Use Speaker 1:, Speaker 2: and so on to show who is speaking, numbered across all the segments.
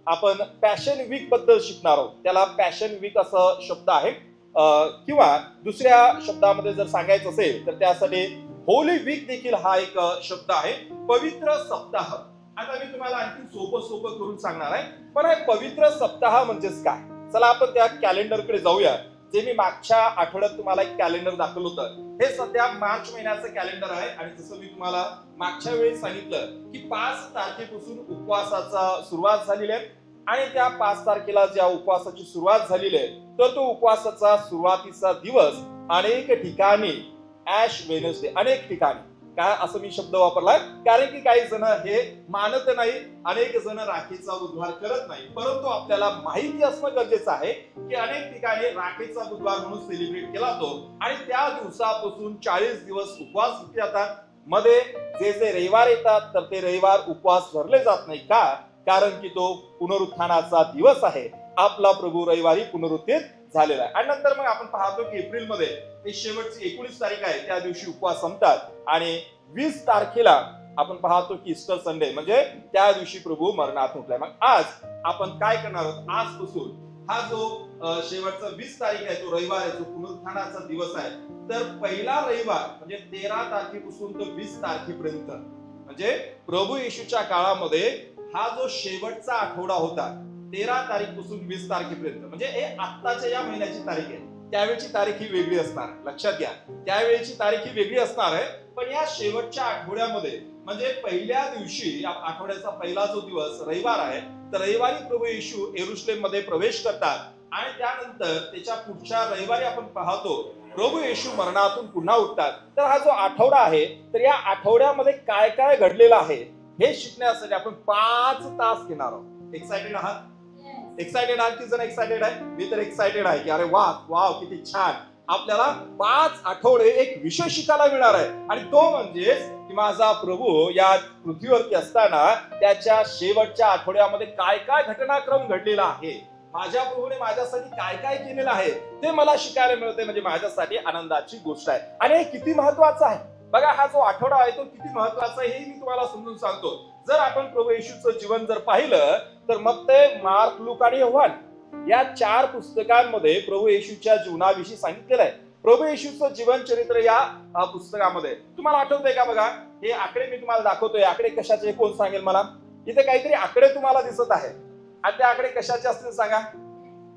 Speaker 1: आपण passion weak बद्दल शिकणार आहोत. त्याला पॅशन वीक असं शब्द आहे, किंवा दुसऱ्या शब्दामध्ये जर सांगायचं असेल तर त्यासाठी होली वीक देखील हा एक शब्द आहे. पवित्र सप्ताह. आता मी तुम्हाला आणखी सोपं करून सांगणार आहे. पण हे पवित्र सप्ताह म्हणजेच काय? चला आपण त्या कॅलेंडरकडे जाऊया. जे मी मागच्या आठवड्यात तुम्हाला एक कॅलेंडर दाखवलं होतं, हे सध्या मार्च महिन्याचं कॅलेंडर आहे. आणि जसं मी तुम्हाला मागच्या वेळी सांगितलं की 5 तारखेपासून उपवासाचा सुरुवात झालेली आहे. आणि त्या 5 तारखेला ज्या उपवासाची सुरुवात झालेली आहे, तर तो उपवासाचा सुरुवातीचा दिवस अनेक ठिकाणी ऍश वेनसडे, अनेक ठिकाणी काय असं मी शब्द वापरलाय, कारण की काही जण हे मानत नाही, अनेक जण राखीचा बुधवार करत नाही. परंतु आपल्याला माहिती असणं गरजेचं आहे की अनेक ठिकाणी राखीचा बुधवार म्हणून सेलिब्रेट केला जातो. आणि त्या दिवसापासून 40 दिवस उपवास घेतले जातात. मध्ये जे जे रविवार येतात तर ते रविवार उपवास धरले जात नाही. का? कारण की तो पुनरुत्थानाचा दिवस आहे. आपला प्रभू रविवारी पुनरुत्थित झालेला आहे. आणि नंतर मग आपण पाहतो की एप्रिल मध्ये ते शेवटची 19 तारीख आहे, त्या दिवशी उपवास संपतात. आणि 20 तारखेला आपण पाहतो की ईस्टर संडे, म्हणजे त्या दिवशी प्रभू मरणात उठलाय. मग आज आपण काय करणार आहोत? आजपासून हा जो शेवटचा 20 तारीख आहे, तो रविवार आहे, जो पुनरुत्थानाचा दिवस आहे. तर पहिला रविवार म्हणजे 13 तारखेपासून तर 20 तारखेपर्यंत, म्हणजे प्रभू येशूच्या काळामध्ये हा जो शेवटचा आठवडा होता, 13 तारीखपासून 20 तारखेपर्यंत, म्हणजे हे आत्ताच्या या महिन्याची तारीख आहे. त्यावेळची तारीख ही वेगळी असणार, लक्षात घ्या. त्यावेळेची तारीख ही वेगळी असणार आहे. पण या शेवटच्या आठवड्यामध्ये, म्हणजे पहिल्या दिवशी, आठवड्याचा पहिला जो दिवस रविवार आहे, तर रविवारी प्रभू येशू यरूशलेम मध्ये प्रवेश करतात. आणि त्यानंतर त्याच्या पुढच्या रविवारी आपण पाहतो प्रभू येशू मरणातून पुन्हा उठतात. तर हा जो आठवडा आहे, तर या आठवड्यामध्ये काय काय घडलेलं आहे हे शिकण्यासाठी आपण 5 तास घेणार आहोत. एक्साइटेड आहात? एक्साइटेड आहात? किती जण एक्साइटेड आहे? मी तर एक्साइटेड आहे की अरे वाव किती छान. आपल्याला 5 आठवडे एक विषय शिकायला मिळणार आहे. आणि तो म्हणजे की माझा प्रभू या पृथ्वीवरती असताना त्याच्या शेवटच्या आठवड्यामध्ये काय काय घटनाक्रम घडलेला आहे, माझ्या प्रभूने माझ्यासाठी काय काय केलेलं आहे, ते मला शिकायला मिळते. म्हणजे माझ्यासाठी आनंदाची गोष्ट आहे. आणि हे किती महत्वाचं आहे बघा. हा जो आठवडा आहे तो किती महत्वाचा आहे हे मी तुम्हाला समजून सांगतो. जर आपण प्रभू येशूचं जीवन जर पाहिलं तर मत्ते, मार्क, लूक आणि योहान या 4 पुस्तकांमध्ये प्रभू येशूच्या जीवनाविषयी सांगितलेलं आहे. प्रभू येशूचं जीवन चरित्र या पुस्तकामध्ये तुम्हाला आठवतंय का? बघा, हे आकडे मी तुम्हाला दाखवतोय. आकडे कशाचे कोण सांगेल मला? इथे काहीतरी आकडे तुम्हाला दिसत आहे. आणि ते आकडे कशाचे असतील सांगा?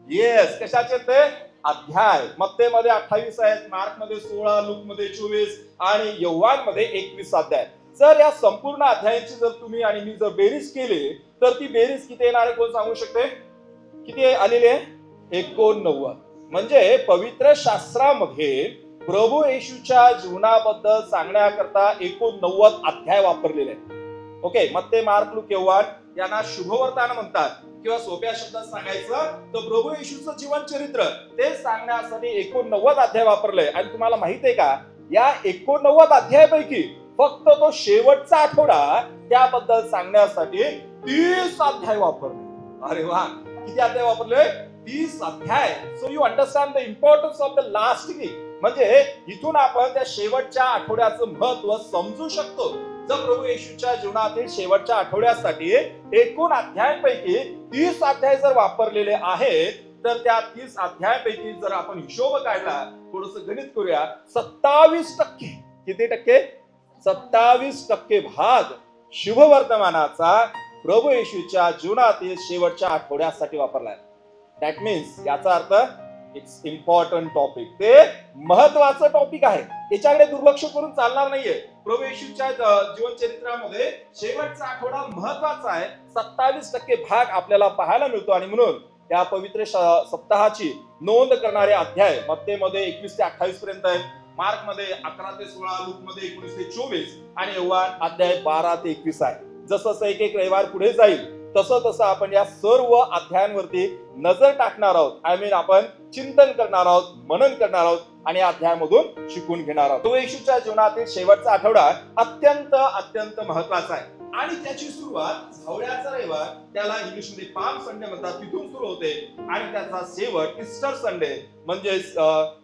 Speaker 1: येस, कशाचे? ते अध्याय. मत्ते मध्ये 28 आहेत, मार्क मध्ये 16, लूक मध्ये 24 आणि योहान मध्ये 21 अध्याय. जर या संपूर्ण अध्यायाची जर तुम्ही आणि मी जर बेरीज केली तर ती बेरीज किती येणार आहे कोण सांगू शकते? किती आलेली आहे? 89. म्हणजे पवित्र शास्त्रामध्ये प्रभू येशूच्या जीवनाबद्दल सांगण्याकरता 89 अध्याय वापरलेले आहेत. ओके, मत्ते, मार्क, लूक, योहान यांना शुभवर्तान म्हणतात. किंवा सोप्या शब्दात सांगायचं तर प्रभू येशूचं जीवन चरित्र ते सांगण्यासाठी 89 अध्याय वापरले. आणि तुम्हाला माहित आहे का, या 89 अध्यायापैकी फक्त तो शेवटचा आठवडा त्याबद्दल सांगण्यासाठी 30 अध्याय वापरले. अरे वा, किती अध्याय वापरले? 30 अध्याय. So you understand the importance of the last week. म्हणजे इथून आपण त्या शेवटच्या आठवड्याचं महत्व समजू शकतो. जर प्रभू येशूच्या जीवनातील शेवटच्या आठवड्यासाठी एकूण अध्यायांपैकी 30 अध्याय जर वापरलेले आहेत, तर त्या 30 अध्यायांपैकी जर आपण हिशोब काढला, थोडंसं गणित करूया, 27%. किती टक्के? 27% भाग शुभवर्तमानाचा प्रभू येशूच्या जीवनातील शेवटच्या आठवड्यासाठी वापरलाय. दॅट मीन्स याचा अर्थ इट्स इम्पॉर्टंट टॉपिक. ते महत्वाचं टॉपिक आहे. याच्याकडे दुर्लक्ष करून चालणार नाहीये. प्रभू येशूच्या जीवन चरित्रामध्ये शेवटचा आठवडा महत्वाचा आहे. 27% भाग आपल्याला पाहायला मिळतो. आणि म्हणून या पवित्र सप्ताहाची नोंद करणारे अध्याय मत्ते मध्ये 21 ते 28 पर्यंत आहेत, मार्क मध्ये 11 ते 16, लूक मध्ये 19 ते 24 आणि योहान अध्याय 12 ते 21 आहे. जसं एक रविवार पुढे जाईल तसं आपण या सर्व अध्यायांवरती नजर टाकणार आहोत. आय मीन आपण चिंतन करणार आहोत, मनन करणार आहोत आणि अध्यायामधून शिकून घेणार आहोत. प्रभू येशूच्या जीवनातील शेवटचा आठवडा अत्यंत महत्वाचा आहे. आणि त्याची सुरुवात झावळ्याचा रविवार, त्याला इंग्लिशमध्ये पाम संडे म्हणतात, तिथून सुरू होते. आणि त्याचा शेवट ईस्टर संडे म्हणजे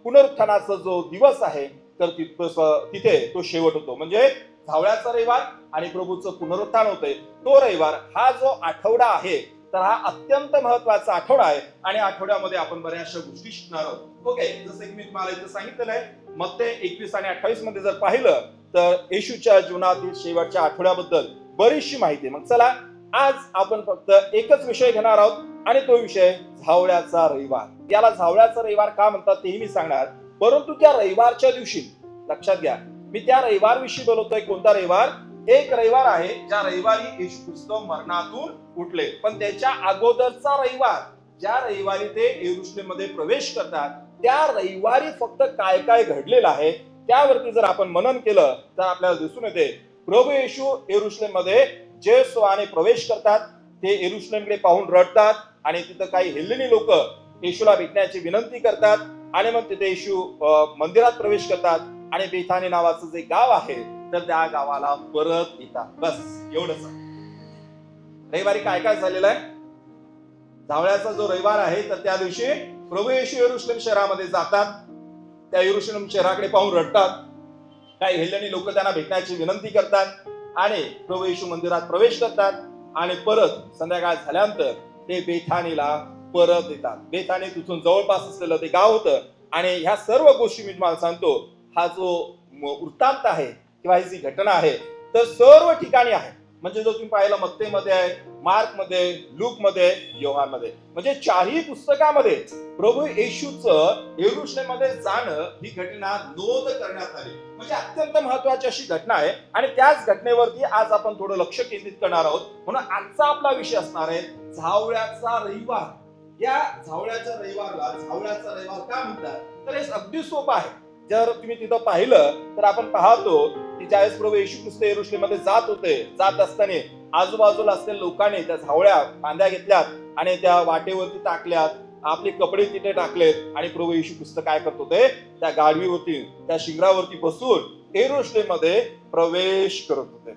Speaker 1: पुनरुत्थानाचा जो दिवस आहे तर तिथे तो शेवट होतो. म्हणजे झावळ्याचा रविवार आणि प्रभूचं पुनरुत्थान होते तो रविवार. हा जो आठवडा आहे तर हा अत्यंत महत्वाचा आठवडा आहे आणि आठवड्यामध्ये आपण बऱ्याचशा गोष्टी शिकणार आहोत. ओके, जसं की मी तुम्हाला इथं सांगितलेलं आहे, मत्ते 21 आणि 28 मध्ये जर पाहिलं तर येशूच्या जीवनातील शेवटच्या आठवड्याबद्दल बरीचशी माहिती आहे. मग चला, आज आपण फक्त एकच विषय घेणार आहोत आणि तो विषय झावळ्याचा रविवार. याला झावळ्याचा रविवार का म्हणतात तेही मी सांगणार, परंतु त्या रविवारच्या दिवशी लक्षात घ्या, मी त्या रविवार विषयी बोलतोय. कोणता रविवार? एक रविवार आहे ज्या रविवारी येशू ख्रिस्त मरणातून उठले, पण त्याच्या अगोदरचा रविवार, ज्या रविवारी ते यरुशलेम मध्ये प्रवेश करतात, त्या रविवारी फक्त काय काय घडलेलं आहे त्यावरती जर आपण मनन केलं तर आपल्याला दिसून येते प्रभू येशू यरुशलेम मध्ये जे सोहाने प्रवेश करतात, ते यरुशलेमकडे पाहून रडतात आणि तिथं काही हेलेनी लोक येशूला भेटण्याची विनंती करतात आणि मग तिथे येशू मंदिरात प्रवेश करतात आणि बेथानी नावाचं जे गाव आहे तर त्या गावाला परत येतात. बस एवढंच. रविवारी काय काय झालेलं आहे? झावळ्याचा जो रविवार आहे तर त्या दिवशी प्रभू येशू यरुशलेम शहरामध्ये जातात, त्या यरुशलेम शहराकडे पाहून रडतात, काही हेलेनी लोक त्यांना भेटण्याची विनंती करतात आणि प्रभू येशू मंदिरात प्रवेश करतात आणि परत संध्याकाळ झाल्यानंतर ते बेथानीला परत येतात. बेथानी तिथून जवळपास असलेलं ते गाव होतं आणि ह्या सर्व गोष्टी मी तुम्हाला सांगतो. हा जो वृत्तांत आहे किंवा ही जी घटना आहे तर सर्व ठिकाणी आहे. म्हणजे जो तुम्ही पाहिलं मत्तेमध्ये आहे, मार्क मध्ये, लूक मध्ये, योहान मध्ये, म्हणजे चारही पुस्तकामध्ये प्रभू येशूचं यरुशलेम मध्ये जाणं ही घटना नोंद करण्यात आली. म्हणजे अत्यंत महत्वाची अशी घटना आहे आणि त्याच घटनेवरती आज आपण थोडं लक्ष केंद्रित करणार आहोत. म्हणून आजचा आपला विषय असणार आहे झावळ्याचा रविवार. या झावळ्याच्या रविवारला झावळ्याचा रविवार का म्हणतात तर हे अगदी सोपं आहे. जर तुम्ही तिथं पाहिलं तर आपण पाहतो की ज्यावेळेस प्रभू येशू ख्रिस्त यरुशलेम मध्ये जात असताना आजूबाजूला असलेल्या लोकांनी त्या झावळ्या बांध्या घेतल्यात आणि त्या वाटेवरती टाकल्यात, आपले कपडे तिथे टाकलेत आणि प्रभू येशू ख्रिस्त काय करत होते? त्या गाडवीवरती, त्या शिंगरावरती बसून यरुशलेम मध्ये प्रवेश करत होते.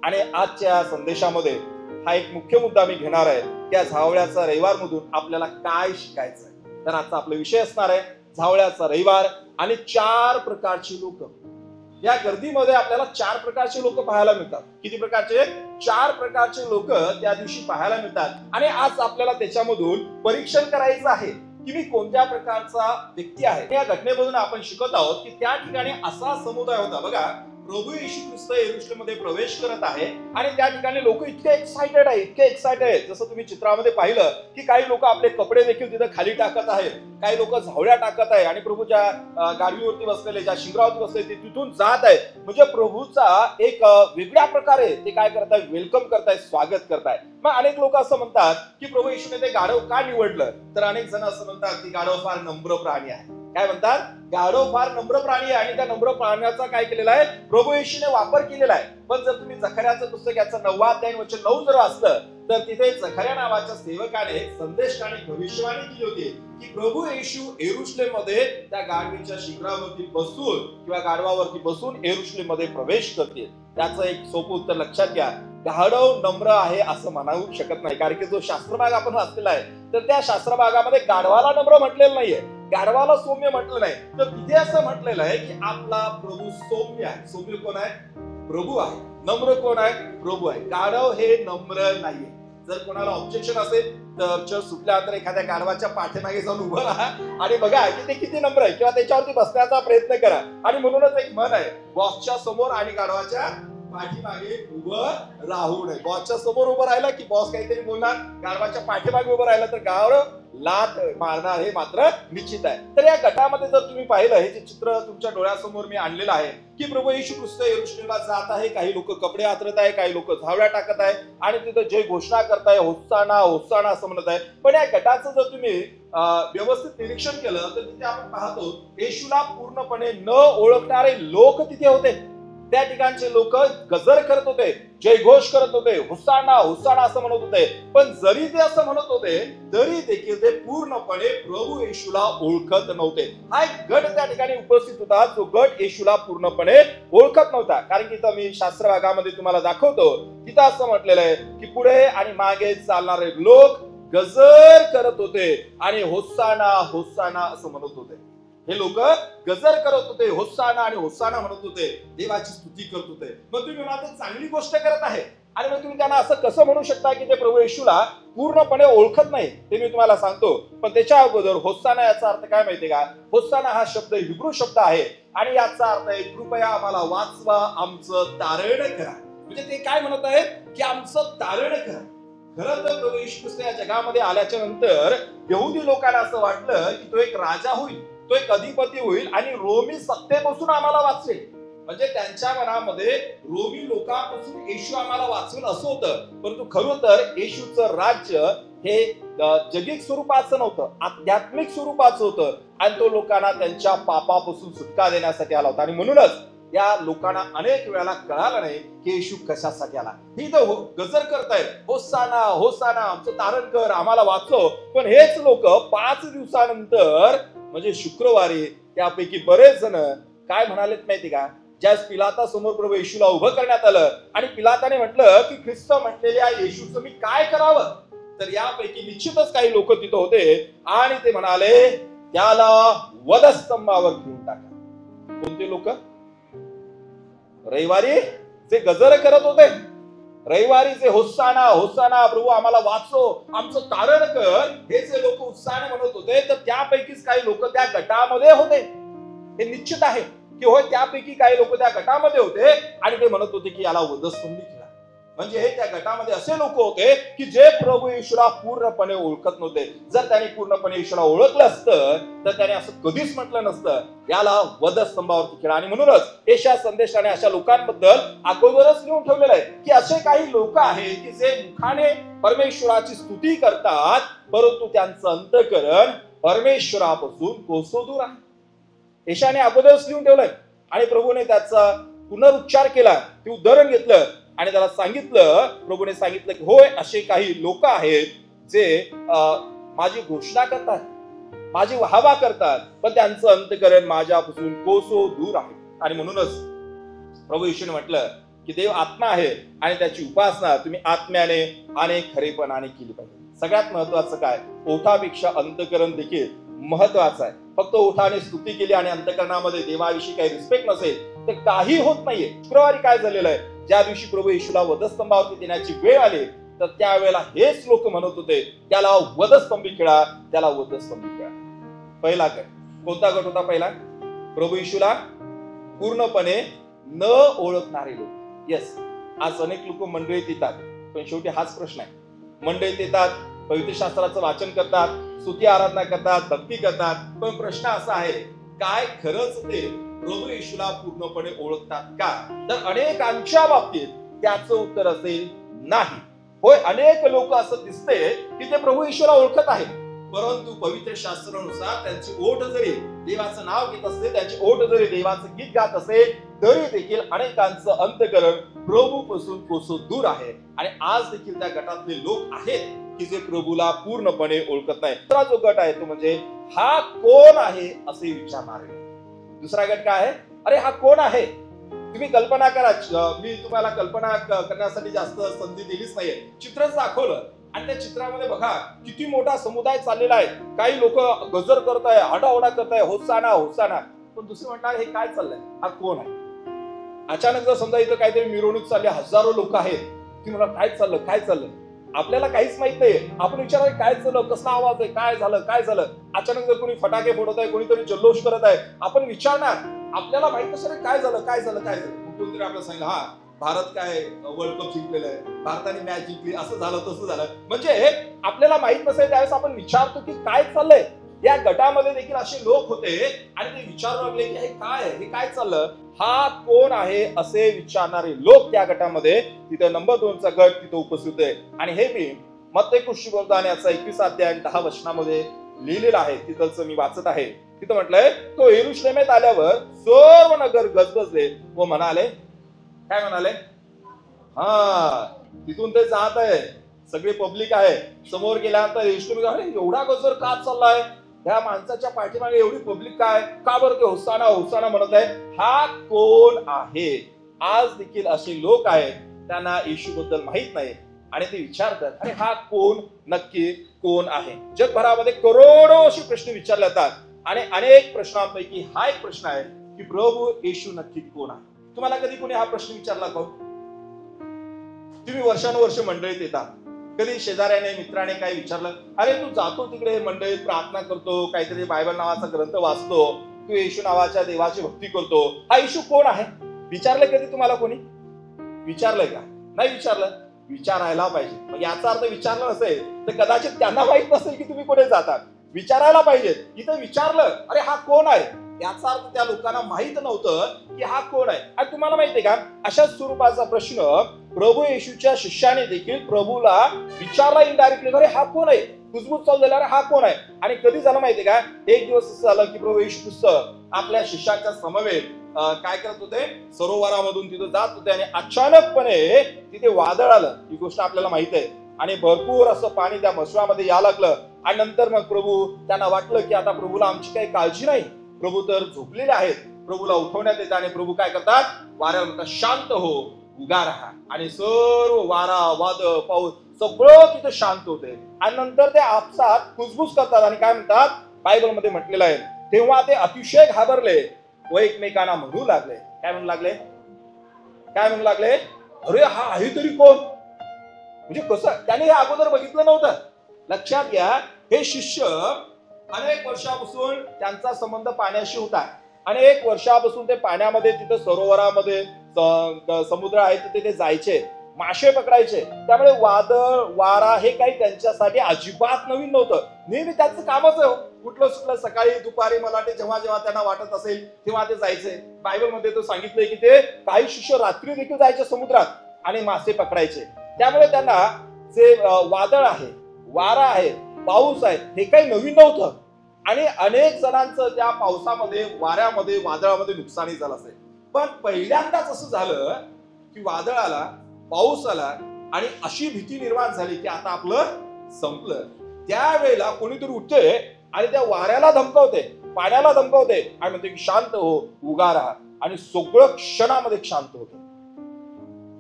Speaker 1: आणि आजच्या संदेशामध्ये हा एक मुख्य मुद्दा मी घेणार आहे, त्या झावळ्याचा रविवार मधून आपल्याला काय शिकायचं आहे. तर आजचा आपला विषय असणार आहे झावळ्याचा रविवार आणि 4 प्रकारची लोक. या गर्दीमध्ये आपल्याला 4 प्रकारचे लोक पाहायला मिळतात. किती प्रकारचे? 4 प्रकारचे लोक त्या दिवशी पाहायला मिळतात आणि आज आपल्याला त्याच्यामधून परीक्षण करायचं आहे की मी कोणत्या प्रकारचा व्यक्ती आहे. या घटनेमधून आपण शिकत आहोत की त्या ठिकाणी असा समुदाय होता. बघा, प्रभू येशू ख्रिस्त यरुशलेम मध्ये प्रवेश करत आहे आणि त्या ठिकाणी लोक इतके एक्साइटेड आहेत, जसं तुम्ही चित्रामध्ये पाहिलं की काही लोक आपले कपडे देखील तिथे खाली टाकत आहेत, काही लोक झावळ्या टाकत आहे आणि प्रभूच्या गाडवीवरती बसलेले, ज्या शिंगरावरती बसलेले ते तिथून जात आहेत. म्हणजे प्रभूचा एक वेगळ्या प्रकारे ते काय करताय? वेलकम करताय, स्वागत करताय. मग अनेक लोक असं म्हणतात की प्रभू येशूने ते गाढव का निवडलं? तर अनेक जण असं म्हणतात की गाढव फार नम्र प्राणी आहे. काय म्हणतात? गाढव फार नम्र प्राणी आहे आणि त्या नम्र प्राण्याचा काय केलेला आहे? प्रभू येशूने वापर केलेला आहे. पण जर तुम्ही जकर्याचं पुस्तक याचं 9 अध्याय वचन 9 जर असलं तर तिथे जकर्या नावाच्या सेवकाने संदेशकाने भविष्यवाणी केली होती की प्रभू येशू यरुशलेम मध्ये त्या गाढवीच्या शिखरावरती बसून किंवा गाढवावरती बसून यरुशलेम मध्ये प्रवेश करतील. त्याचं एक सोपं उत्तर लक्षात घ्या. गाढव नम्र आहे असं म्हणावू शकत नाही, कारण की जो शास्त्रभाग आपण वाचलेला आहे तर त्या शास्त्रभागामध्ये गाढवाला नम्र म्हटलेलं नाहीये, गाढवाला सौम्य म्हटलं नाही. तर तिथे असं म्हटलेलं आहे की आपला प्रभू सौम्य आहे. सौम्य कोण आहे? प्रभू आहे. नम्र कोण आहे? प्रभू आहे. गाढव हे नम्र नाहीये. जर कोणाला ऑब्जेक्शन असेल तर चर्च सुटल्यानंतर एखाद्या गाढवाच्या पाठीमागे जाऊन उभं राहा आणि बघा की ते किती नम्र आहे किंवा त्याच्यावरती बसण्याचा प्रयत्न करा. आणि म्हणूनच एक म्हण आहे, बॉसच्या समोर आणि गाढवाच्या पाठीमागे उभं राहू नये. बॉसच्या समोर उभं राहिलं की बॉस काहीतरी बोलणार, गाढवाच्या पाठीमागे उभं राहिलं तर गाढव लात मारणार हे मात्र निश्चित आहे. तर या गटामध्ये जर तुम्ही पाहिलं, हे जे चित्र तुमच्या डोळ्यासमोर मी आणलेलं आहे की प्रभू येशू ख्रिस्त यरुशलेमला जात आहे. काही लोक कपडे आतरत आहे, काही लोक झावळ्या टाकत आहे आणि तिथे जे घोषणा करताय होसाना होसाना असं म्हणत आहे. पण या गटाचं जर तुम्ही व्यवस्थित निरीक्षण केलं तर तिथे आपण पाहतो येशूला पूर्णपणे न ओळखणारे लोक तिथे होते. त्या ठिकाणचे लोक गजर करत होते, जयघोष करत होते, हुसाना हुसाना असं म्हणत होते. पण जरी ते असं म्हणत होते तरी देखील ते पूर्णपणे प्रभू येशूला ओळखत नव्हते. हा एक गट त्या ठिकाणी उपस्थित होता, जो गट येशूला पूर्णपणे ओळखत नव्हता. कारण की तर मी शास्त्र भागामध्ये तुम्हाला दाखवतो, तिथं असं म्हटलेलं आहे की पुढे आणि मागे चालणारे लोक गजर करत होते आणि होसाना होसाना असं म्हणत होते. हे लोक गजर करत होते, होसाना आणि होसाना म्हणत होते, देवाची स्तुती करत होते. मग तुम्ही म्हणाल चांगली गोष्ट करत आहे, आणि मग तुम्ही त्यांना असं कसं म्हणू शकता की ते प्रभू येशूला पूर्णपणे ओळखत नाही, ते मी तुम्हाला सांगतो. पण त्याच्या अगोदर होसाना याचा अर्थ काय माहितीये का? होसाना हा शब्द हिब्रू शब्द आहे आणि याचा अर्थ आहे कृपया आम्हाला वाचवा, आमचं तारण करा. म्हणजे ते काय म्हणत आहेत की आमचं तारण करा. खरं तर प्रभू येशू ख्रिस्त या जगामध्ये आल्याच्या नंतर यहुदी लोकांना असं वाटलं की तो एक राजा होईल, तो एक अधिपती होईल आणि रोमी सत्तेपासून आम्हाला वाचवेल. म्हणजे त्यांच्या मनामध्ये रोमी लोकांपासून येशू आम्हाला वाचवेल असं होतं. परंतु खरं तर येशूचं राज्य हे जगिक स्वरूपाचं नव्हतं, आध्यात्मिक स्वरूपाचं होतं आणि तो लोकांना त्यांच्या पापापासून सुटका देण्यासाठी आला होता. आणि म्हणूनच या लोकांना अनेक वेळेला कळालं नाही की येशू कशासाठी आला. ही तर गजर करतायत, होसाना होसाना, आमचं तारण कर, आम्हाला वाचव. पण हेच लोक 5 दिवसानंतर म्हणजे शुक्रवारी त्यापैकी बरेच जण काय म्हणालेत माहिती का? ज्यास पिलाता समोर प्रभू येशूला उभं करण्यात आलं आणि पिलाताने म्हटलं की ख्रिस्त म्हटलेल्या येशूचं मी काय करावं, तर यापैकी निश्चितच काही लोक तिथं होते आणि ते म्हणाले त्याला वधस्तंभावर घेऊन टाका. कोणते लोक? रविवारी जे गजर करत होते, रविवारी जे होसाना होसाना प्रभू आम्हाला वाचव, आमचं तारण कर, हे जे लोक उत्साहाने म्हणत होते, तर त्यापैकीच काही लोक त्या गटामध्ये होते. हे निश्चित आहे की होय, त्यापैकी काही लोक त्या गटामध्ये होते आणि ते म्हणत होते की याला वधस्तंभी केला. म्हणजे त्या गटामध्ये असे लोक होते की जे प्रभू येशूला पूर्णपणे ओळखत नव्हते. जर त्यांनी पूर्णपणे येशूला ओळखलं असतं तर त्याने असं कधीच म्हटलं नसतं याला वधस्तंभावरती केला. आणि म्हणूनच येशया संदेशाने अशा लोकांबद्दल अगोदरच लिहून ठेवलेलं आहे की असे काही लोक आहेत की जे मुखाने परमेश्वराची स्तुती करतात परंतु त्यांचं अंतःकरण परमेश्वरापासून कोसो दूर आहे. येशयाने अगोदरच लिहून ठेवलंय आणि प्रभूने त्याचा पुनरुच्चार केला, ते उदाहरण घेतलं आणि त्याला सांगितलं, प्रभूने सांगितलं की होय, असे काही लोक आहेत जे माझी घोषणा करतात, माझी वाहवा करतात, पण त्यांचं अंतःकरण माझ्यापासून कोसो दूर आहे. आणि म्हणूनच प्रभू येशूने म्हटलं की देव आत्मा आहे आणि त्याची उपासना तुम्ही आत्म्याने आणि खरेपणाने केली पाहिजे. सगळ्यात महत्वाचं काय? ओठापेक्षा अंतःकरण देखील महत्वाचं आहे. फक्त ओठाने स्तुती केली आणि अंतःकरणामध्ये देवाविषयी काही रिस्पेक्ट नसेल तर काही होत नाहीये. शुक्रवारी काय झालेलं आहे? ज्या दिवशी प्रभू येशूला वधस्तंभावरती देण्याची वेळ आली तर त्यावेळेला हेच लोक म्हणत होते त्याला वधस्तंभी खेळा, त्याला वधस्तंभी खेळा. पहिला गट कोणता गट होता? पहिला प्रभू येशूला पूर्णपणे न ओळखणारे लोक. येस, आज अनेक लोक मंडळीत येतात, पण शेवटी हाच प्रश्न आहे. मंडळीत येतात, पवित्र शास्त्राचं वाचन करतात, स्तुती आराधना करतात, भक्ती करतात, पण प्रश्न असा आहे काय खरंच ते प्रभू येशूला पूर्णपणे ओळखतात का? तर अनेकांच्या बाबतीत त्याचं उत्तर असेल नाही. होय, अनेक लोक असं दिसते की ते प्रभू येशूला ओळखत आहेत, परंतु पवित्र शास्त्रानुसार त्यांचे ओठ जरी देवाचं नाव घेत असते, त्यांचे ओठ जरी देवाचं गीत गात असेल तरी देखील अनेकांचं अंतःकरण प्रभूपासून कोसो दूर आहे. आणि आज देखील त्या गटातले लोक आहेत की जे प्रभूला पूर्णपणे ओळखत नाही. दुसरा जो गट आहे तो म्हणजे हा कोण आहे असे विचारणारे. दुसरा गट काय आहे? अरे हा कोण आहे? तुम्ही कल्पना करा. मी तुम्हाला कल्पना करण्यासाठी जास्त संधी दिलीच नाहीये, चित्रच दाखवलं आणि त्या चित्रामध्ये बघा किती मोठा समुदाय चाललेला आहे. काही लोक गजर करताय, आडाओडा करताय, होसाना होसाना. पण दुसरे म्हणणार हे काय चाललंय, हा कोण आहे? अचानक जर समजा इथं काहीतरी मिरवणूक चालली, हजारो लोक आहेत, ती म्हणा काय चाललं काय चाललं, आपल्याला काहीच माहित नाही. आपण विचारायचं काय चाललं, कसला आवाज आहे, काय झालं काय झालं. अचानक जर कोणी फटाके फोडत आहे, कोणीतरी जल्लोष करत आहे, आपण विचारणार, आपल्याला माहित नसेल काय झालं काय झालं काय झालं. कोणतरी आपल्याला सांगितलं हा भारत काय वर्ल्ड कप जिंकलेला आहे, भारताने मॅच जिंकली, असं झालं तसं झालं. म्हणजे आपल्याला माहित नसेल त्यावेळेस आपण विचारतो की काय चाललंय. या गटामध्ये देखील असे लोक होते आणि ते विचारू लागले की हे काय आहे, हे काय चाललं, हा कोण आहे असे विचारणारे लोक त्या गटामध्ये, तिथे नंबर 2चा गट तिथे उपस्थित आहे. आणि हे मी मत्ती सुसमाचार याचा 21 अध्याय 10 वचनामध्ये लिहिलेलं आहे. तिथंच मी वाचत आहे. तिथं म्हटलंय तो यरूशलेमेत आल्यावर सर्व नगर गजबजले व म्हणाले, काय म्हणाले? हा, तिथून ते जात आहे, सगळी पब्लिक आहे. समोर गेल्यानंतर यरूशलेम एवढा गजर का चाललाय, ह्या माणसाच्या पाठीमागे एवढी पब्लिक काय, का बरं ते होसाना होसाना म्हणत आहे, हा कोण आहे? आज देखील असे लोक आहेत त्यांना येशू बद्दल माहित नाही आणि ते विचारतात अरे हा कोण, नक्की कोण आहे? जगभरामध्ये करोडो असे प्रश्न विचारले जातात आणि अनेक प्रश्नांपैकी हा एक प्रश्न आहे की प्रभू येशू नक्की कोण आहे? तुम्हाला कधी कोणी हा प्रश्न विचारला का? तुम्ही वर्षानुवर्ष मंडळीत येतात, कधी शेजाऱ्याने मित्राने काही विचारलं, अरे तू जातो तिकडे मंडळीत प्रार्थना करतो, काहीतरी बायबल नावाचा ग्रंथ वाचतो, तू येशू नावाच्या देवाची भक्ती करतो, हा येशू कोण आहे विचारलं कधी तुम्हाला कोणी? विचारलंय का? नाही विचारलं. विचारायला पाहिजे. मग याचा अर्थ विचारलं नसेल तर कदाचित त्यांना माहित नसेल की तुम्ही कुठे जातात. विचारायला पाहिजे. इथं विचारलं, अरे हा कोण आहे, याचा अर्थ त्या लोकांना माहित नव्हतं की हा कोण आहे. आणि तुम्हाला माहितीये का, अशाच स्वरूपाचा प्रश्न प्रभू येशूच्या शिष्याने देखील प्रभूला विचारला इनडायरेक्टली, अरे हा कोण आहे, कुजबूज चालू झाला, अरे हा कोण आहे. आणि कधी झालं माहितीये का, एक दिवस असं झालं की प्रभू येशू ख्रिस्त आपल्या शिष्याच्या समवेत काय करत होते, सरोवरामधून तिथं जात होते आणि अचानकपणे तिथे वादळ आलं. ही गोष्ट आपल्याला माहित आहे. आणि भरपूर असं पाणी त्या मशवामध्ये यायला लागलं. आणि नंतर मग प्रभू त्यांना वाटलं की आता प्रभूला आमची काही काळजी नाही, प्रभू तर झोपलेले आहेत. प्रभूला उठवण्यात येतं आणि प्रभू काय करतात, वाऱ्याला म्हणतात शांत हो, उगा राहा. आणि सर्व वारा वादळ पाऊस सगळं तिथे शांत होते. आणि नंतर ते आपसात कुजबूज करतात आणि काय म्हणतात, बायबलमध्ये म्हटलेलं आहे, तेव्हा ते अतिशय घाबरले व एकमेकांना म्हणू लागले. काय म्हणू लागले? काय म्हणू लागले? अरे हा आहे तरी कोण? म्हणजे कसं, त्याने हे अगोदर बघितलं नव्हतं. लक्षात घ्या, हे शिष्य अनेक वर्षापासून त्यांचा संबंध पाण्याशी होता. अनेक वर्षापासून ते पाण्यामध्ये, तिथं सरोवरामध्ये, समुद्र आहे तिथे ते जायचे, मासे पकडायचे. त्यामुळे वादळ वारा हे काही त्यांच्यासाठी अजिबात नवीन नव्हतं. नेहमी त्यांचं कामच आहे. कुठलं सुटलं सकाळी दुपारी, मला वाटते जेव्हा जेव्हा त्यांना वाटत असेल तेव्हा ते जायचे. बायबलमध्ये तो सांगितलंय की ते काही शिष्य रात्री देखील जायचे समुद्रात आणि मासे पकडायचे. त्यामुळे त्यांना जे वादळ आहे, वारा आहे, पाऊस आहे, हे काही नवीन नव्हतं. आणि अनेक जणांचं त्या पावसामध्ये, वाऱ्यामध्ये, वादळामध्ये नुकसानी झालं असेल. पण पहिल्यांदाच असं झालं की वादळ आला, पाऊस आला आणि अशी भीती निर्माण झाली की आता आपलं संपलं. त्यावेळेला कोणीतरी उठते आणि त्या वाऱ्याला धमकावते, पाण्याला धमकावते आणि म्हणते की शांत हो, उगा राहा. आणि सगळं क्षणामध्ये शांत होतं.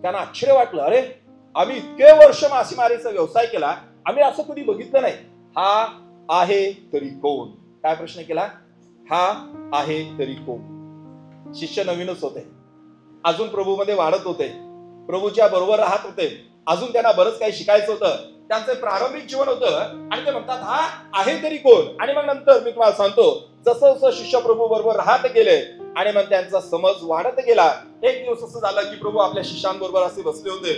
Speaker 1: त्यांना आश्चर्य वाटलं, अरे आम्ही इतके वर्ष मासेमारीचा व्यवसाय केला, आम्ही असं कधी बघितलं नाही. हा आहे तरी कोण? काय प्रश्न केला? हा आहे तरी कोण? शिष्य नवीनच होते, अजून प्रभूमध्ये वाढत होते, प्रभूच्या बरोबर राहत होते, अजून त्यांना बरंच काही शिकायचं होतं. त्यांचं प्रारंभिक जीवन होतं आणि ते म्हणतात हा आहे तरी कोण? आणि मग नंतर मी तुम्हाला सांगतो, जसं जसं शिष्य प्रभू बरोबर राहत गेले आणि मग त्यांचा समज वाढत गेला. एक दिवस असं झालं की प्रभू आपल्या शिष्यांबरोबर असे बसले होते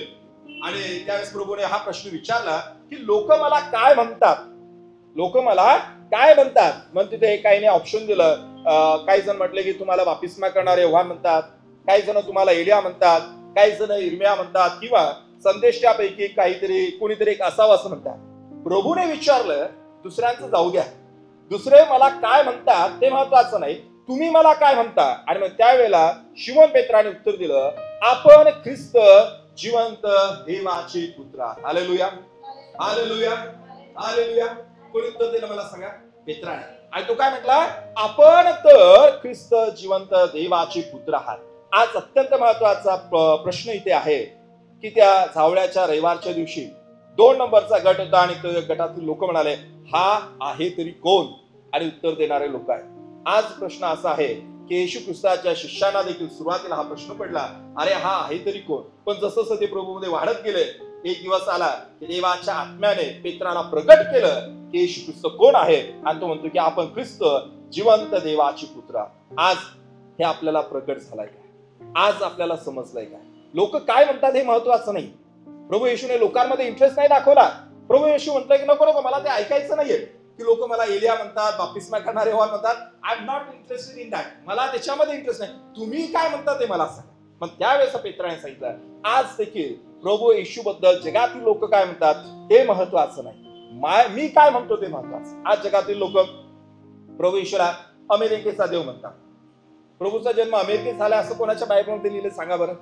Speaker 1: आणि त्यावेळेस प्रभूने हा प्रश्न विचारला की लोक मला काय म्हणतात, लोक मला काय म्हणतात. मग तिथे काही ऑप्शन दिलं. काही जण म्हटले की तुम्हाला बाप्तिस्मा करणारे योहान म्हणतात, काही जण तुम्हाला एलिया म्हणतात, काही जण इर्मिया म्हणतात, किंवा संदेशापैकी काहीतरी कोणीतरी एक असावं असं म्हणतात. प्रभूने विचारलं, दुसऱ्यांचं जाऊ द्या, दुसरे मला काय म्हणतात ते महत्वाचं नाही, तुम्ही मला काय म्हणता. आणि मग त्यावेळेला शिमोन पेत्राने उत्तर दिलं, आपण ख्रिस्त जिवंत देवाचे पुत्र आहात. Hallelujah, hallelujah, hallelujah. कोणी उत्तर दिलं मला सांगा? पेत्राने. आणि तो काय म्हटला? आपण तर ख्रिस्त जिवंत देवाचे पुत्र आहात. आज अत्यंत महत्वाचा प्रश्न इथे आहे की त्या झावळ्याच्या रविवारच्या दिवशी 2 नंबरचा गट होता आणि त्या गटातील लोक म्हणाले हा आहे तरी कोण? आणि उत्तर देणारे लोक आहेत. आज प्रश्न असा आहे की येशू ख्रिस्ताच्या शिष्यांना देखील सुरुवातीला हा प्रश्न पडला, अरे हा आहे तरी कोण? पण जसं जसं ते प्रभूमध्ये वाढत गेले, एक दिवस आला की देवाच्या आत्म्याने पेत्राला प्रगट केलं की येशू ख्रिस्त कोण आहे. आणि तो म्हणतो की आपण ख्रिस्त जिवंत देवाची पुत्र. आज हे आपल्याला प्रगट झालाय काय? आज आपल्याला समजलंय काय? लोक काय म्हणतात हे महत्वाचं नाही. प्रभू येशूने लोकांमध्ये इंटरेस्ट नाही दाखवला. प्रभू येशू म्हणतोय की नको नको, मला ते ऐकायचं नाहीये की लोक मला एलिया म्हणतात, बाप्तिस्मा करणारे योहान म्हणतात. I am not interested in that. मला त्याच्यामध्ये इंटरेस्ट नाही. तुम्ही काय म्हणता ते मला सांगा. मग त्यावेळेस पेत्राने सांगितलं, आज देखील प्रभू येशू बद्दल जगातील लोक काय म्हणतात ते महत्वाचं नाही, मी काय म्हणतो ते महत्वाचं. आज जगातील लोक प्रभू येशूला अमेरिकेचा देव म्हणतात. प्रभूचा जन्म अमेरिकेत झाला असं कोणाच्या बायबलमध्ये लिहिलं सांगा बरं?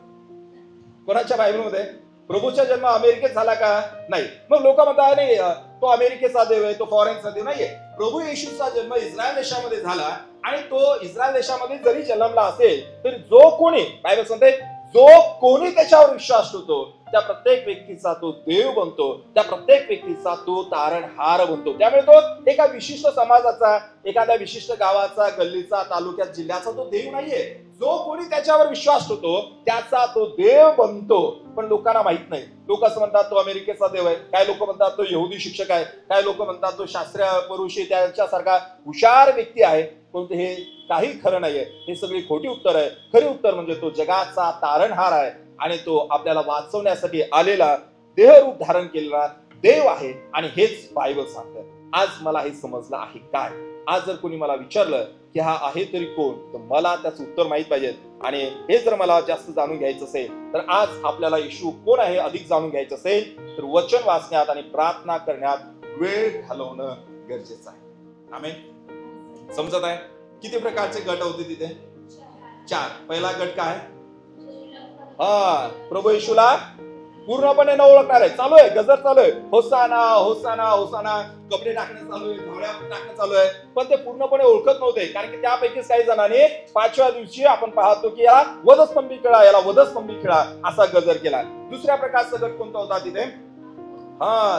Speaker 1: कोणाच्या बायबलमध्ये प्रभूचा जन्म अमेरिकेत झाला का? नाही. मग लोक म्हणतात नाही तो अमेरिकेचा देव आहे, तो फॉरेनचा देव नाहीये. प्रभू येशूचा जन्म इस्रायल देशामध्ये झाला आणि तो इस्रायल देशामध्ये जरी जन्मला असेल तरी जो कोणी, बायबल सांगते, जो कोणी त्याच्यावर विश्वास ठेवतो त्या प्रत्येक व्यक्तीचा तो देव बनतो, त्या प्रत्येक व्यक्तीचा तो तारणहार बनतो. त्यामुळे तो एका विशिष्ट समाजाचा, एखाद्या विशिष्ट गावाचा, गल्लीचा, तालुक्यात, जिल्ह्याचा तो देव नाहीये. जो कोणी त्याच्यावर विश्वास ठेवतो त्याचा तो देव बनतो. पण लोकांना माहित नाही. लोक असं म्हणतात तो अमेरिकेचा देव आहे, काय लोक म्हणतात तो यहुदी शिक्षक आहे, काय लोक म्हणतात तो शास्त्रीय पुरुषी त्याच्यासारखा हुशार व्यक्ती आहे. पण हे काही खरं नाहीये. हे सगळी खोटी उत्तर आहे. खरी उत्तर म्हणजे तो जगाचा तारणहार आहे आणि तो आपल्याला वाचवण्यासाठी आलेला, देहरूप धारण केलेला देव आहे. आणि हेच बायबल सांगतं. आज मला हे समजलं आहे काय? आज जर कोणी मला विचारलं की हा आहे तरी कोण, तर मला त्याचं उत्तर माहित पाहिजे. आणि हे जर मला जास्त जाणून घ्यायचं असेल तर आज आपल्याला येशू कोण आहे अधिक जाणून घ्यायचं असेल तर वचन वाचण्यात आणि प्रार्थना करण्यात वेळ घालवणं गरजेचं आहे. आमेन. समजत आहे? किती प्रकारचे गट होते तिथे? 4. पहिला गट काय? प्रभू येशूला पूर्णपणे न ओळखणार आहे. चालू आहे, गजर चालू आहे, होसाना होसाना होसाना, कपडे टाकणे चालू आहे, धावड्या टाकणं चालू आहे. पण ते पूर्णपणे ओळखत नव्हते. कारण की त्यापैकीच काही जणांनी 5व्या दिवशी आपण पाहतो की याला वधस्तंभी खेळा, याला वधस्तंभी खेळा असा गजर केला. दुसऱ्या प्रकारचा गट कोणता होता तिथे?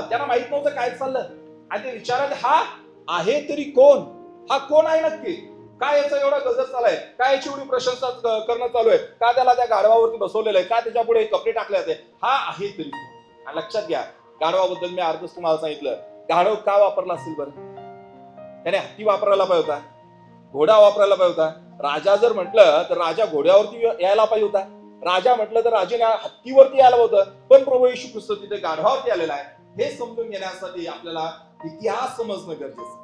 Speaker 1: त्यांना माहित नव्हतं काय चाललं आणि ते विचारात हा आहे तरी कोण? हा कोण आहे नक्की? काय याचा एवढा गजर चालू आहे? काय याची एवढी प्रशंसा करणं चालू आहे? का त्याला त्या गाढवावरती बसवलेलं आहे? का त्याच्या पुढे कपडे टाकले जाते? हा आहे तरी कोण? लक्षात घ्या, गाढवाबद्दल मी अर्धच तुम्हाला सांगितलं. गाढव का वापरला असेल बरं? त्याने हत्ती वापरायला पाहिजे होता, घोडा वापरायला पाहिजे होता. राजा जर म्हटलं तर राजा घोड्यावरती यायला पाहिजे होता. राजा म्हटलं तर राजाने हत्तीवरती यायला होतं. पण प्रभू येशू ख्रिस्त तिथे गाढवावरती आलेला आहे. हे समजून घेण्यासाठी आपल्याला इतिहास समजणं गरजेचं आहे.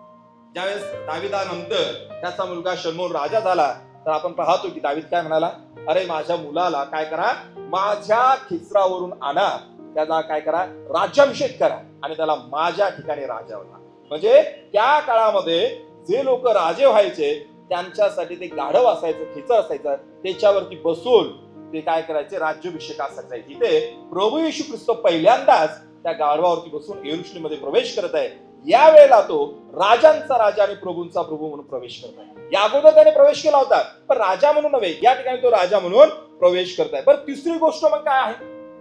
Speaker 1: ज्यावेळेस दाविदानंतर त्याचा मुलगा शलोमोन राजा झाला तर आपण पाहतो की दावीद काय म्हणाला? अरे माझ्या मुलाला काय करा, माझ्या खिचरावरून आणा, त्याचा काय करा, राज्याभिषेक करा आणि त्याला माझ्या ठिकाणी राजा होता. म्हणजे त्या काळामध्ये जे लोक राजे व्हायचे त्यांच्यासाठी ते गाढव असायचं, खिचर असायचं, त्याच्यावरती बसून ते काय करायचे, राज्याभिषेकासाठी जायचे. इथे प्रभू येशू ख्रिस्त पहिल्यांदाच त्या गाढवावरती बसून यरूशलेममध्ये प्रवेश करत आहे. या वेळेला तो राजांचा राजा आणि प्रभूंचा प्रभू म्हणून प्रवेश करत आहे. या अगोदर त्याने प्रवेश केला होता पण राजा म्हणून नव्हे, या ठिकाणी तो राजा म्हणून प्रवेश करत आहे. पण तिसरी गोष्ट मग काय आहे?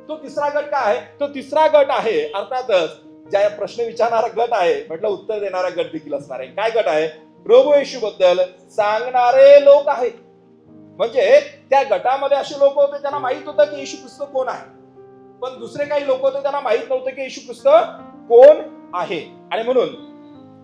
Speaker 1: तो तिसरा गट काय आहे? तो तिसरा गट आहे अर्थातच ज्या प्रश्न विचारणारा गट आहे, म्हटलं उत्तर देणारा गट देखील असणार आहे. काय गट आहे? प्रभू येशू बद्दल सांगणारे लोक आहेत. म्हणजे त्या गटामध्ये असे लोक होते त्यांना माहित होतं की येशू ख्रिस्त कोण आहे. पण दुसरे काही लोक होते त्यांना माहित नव्हतं की येशू ख्रिस्त कोण आहे. आणि म्हणून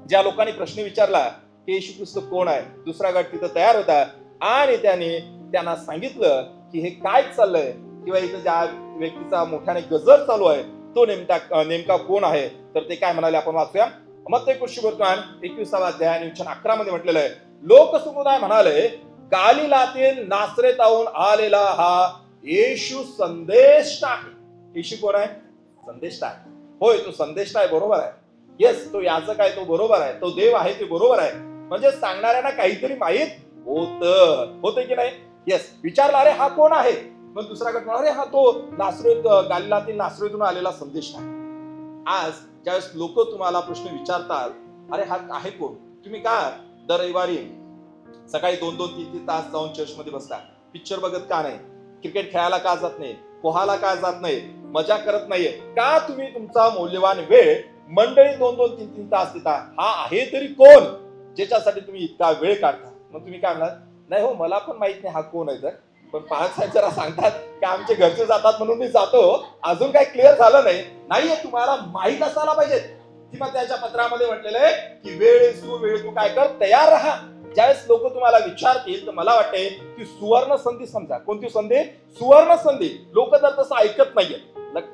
Speaker 1: ज्या लोकांनी प्रश्न विचारला की येशू ख्रिस्त कोण आहे, दुसरा गट तिथं तयार होता आणि त्यांना सांगितलं की हे काय चाललंय किंवा इथं ज्या व्यक्तीचा मोठ्याने गजर चालू आहे तो नेमका कोण आहे. तर ते काय म्हणाले आपण वाचूया. मत्ती सुवर्तमान 21 अध्याय आणि वचन 11 मध्ये म्हटलेलं आहे, लोकसमुदाय म्हणाले, गालिलातील नासरेताहून आलेला हा येशू संदेष्टा आहे. येशू कोण आहे? संदेष्टा आहे. होय, तो संदेष्टा आहे, बरोबर आहे. येस, तो याजक आहे, तो बरोबर आहे. तो देव आहे, ते बरोबर आहे. म्हणजे सांगणाऱ्यांना काहीतरी माहित होतं की नाही? येस, विचारला अरे हा कोण आहे? मग दुसरा गट म्हणा, अरे हा तो गालिलातील नासरेतून आलेला संदेष्टा आहे. आज ज्यावेळेस लोक तुम्हाला प्रश्न विचारतात, अरे हा आहे कोण, तुम्ही का दर रविवारी सकाळी 2-2-3 तास जाऊन चर्चमध्ये बसता? पिक्चर बघत का नाही? क्रिकेट खेळायला का जात नाही? पोहायला का जात नाही? मजा करत नाहीये का? तुम्ही तुमचा मौल्यवान वेळ मंडळी 2-2-3-3 तास देता. हा आहे तरी कोण ज्याच्यासाठी तुम्ही इतका वेळ काढता? मग तुम्ही काय म्हणणार? नाही हो, मला पण माहित नाही हा कोण आहे. तर पण पालक साहेब जरा सांगतात की आमचे घरचे जातात म्हणून मी जातो, अजून काही क्लिअर झालं नाहीये. तुम्हाला माहित असायला पाहिजे. किंवा त्याच्या पत्रामध्ये म्हटलेलं आहे की वेळ तू काय कर, तयार राहा. ज्यावेळेस लोक तुम्हाला विचारतील तर मला वाटते की सुवर्ण संधी समजा. कोणती संधी? सुवर्ण संधी. लोक तर तसं ऐकत नाहीये.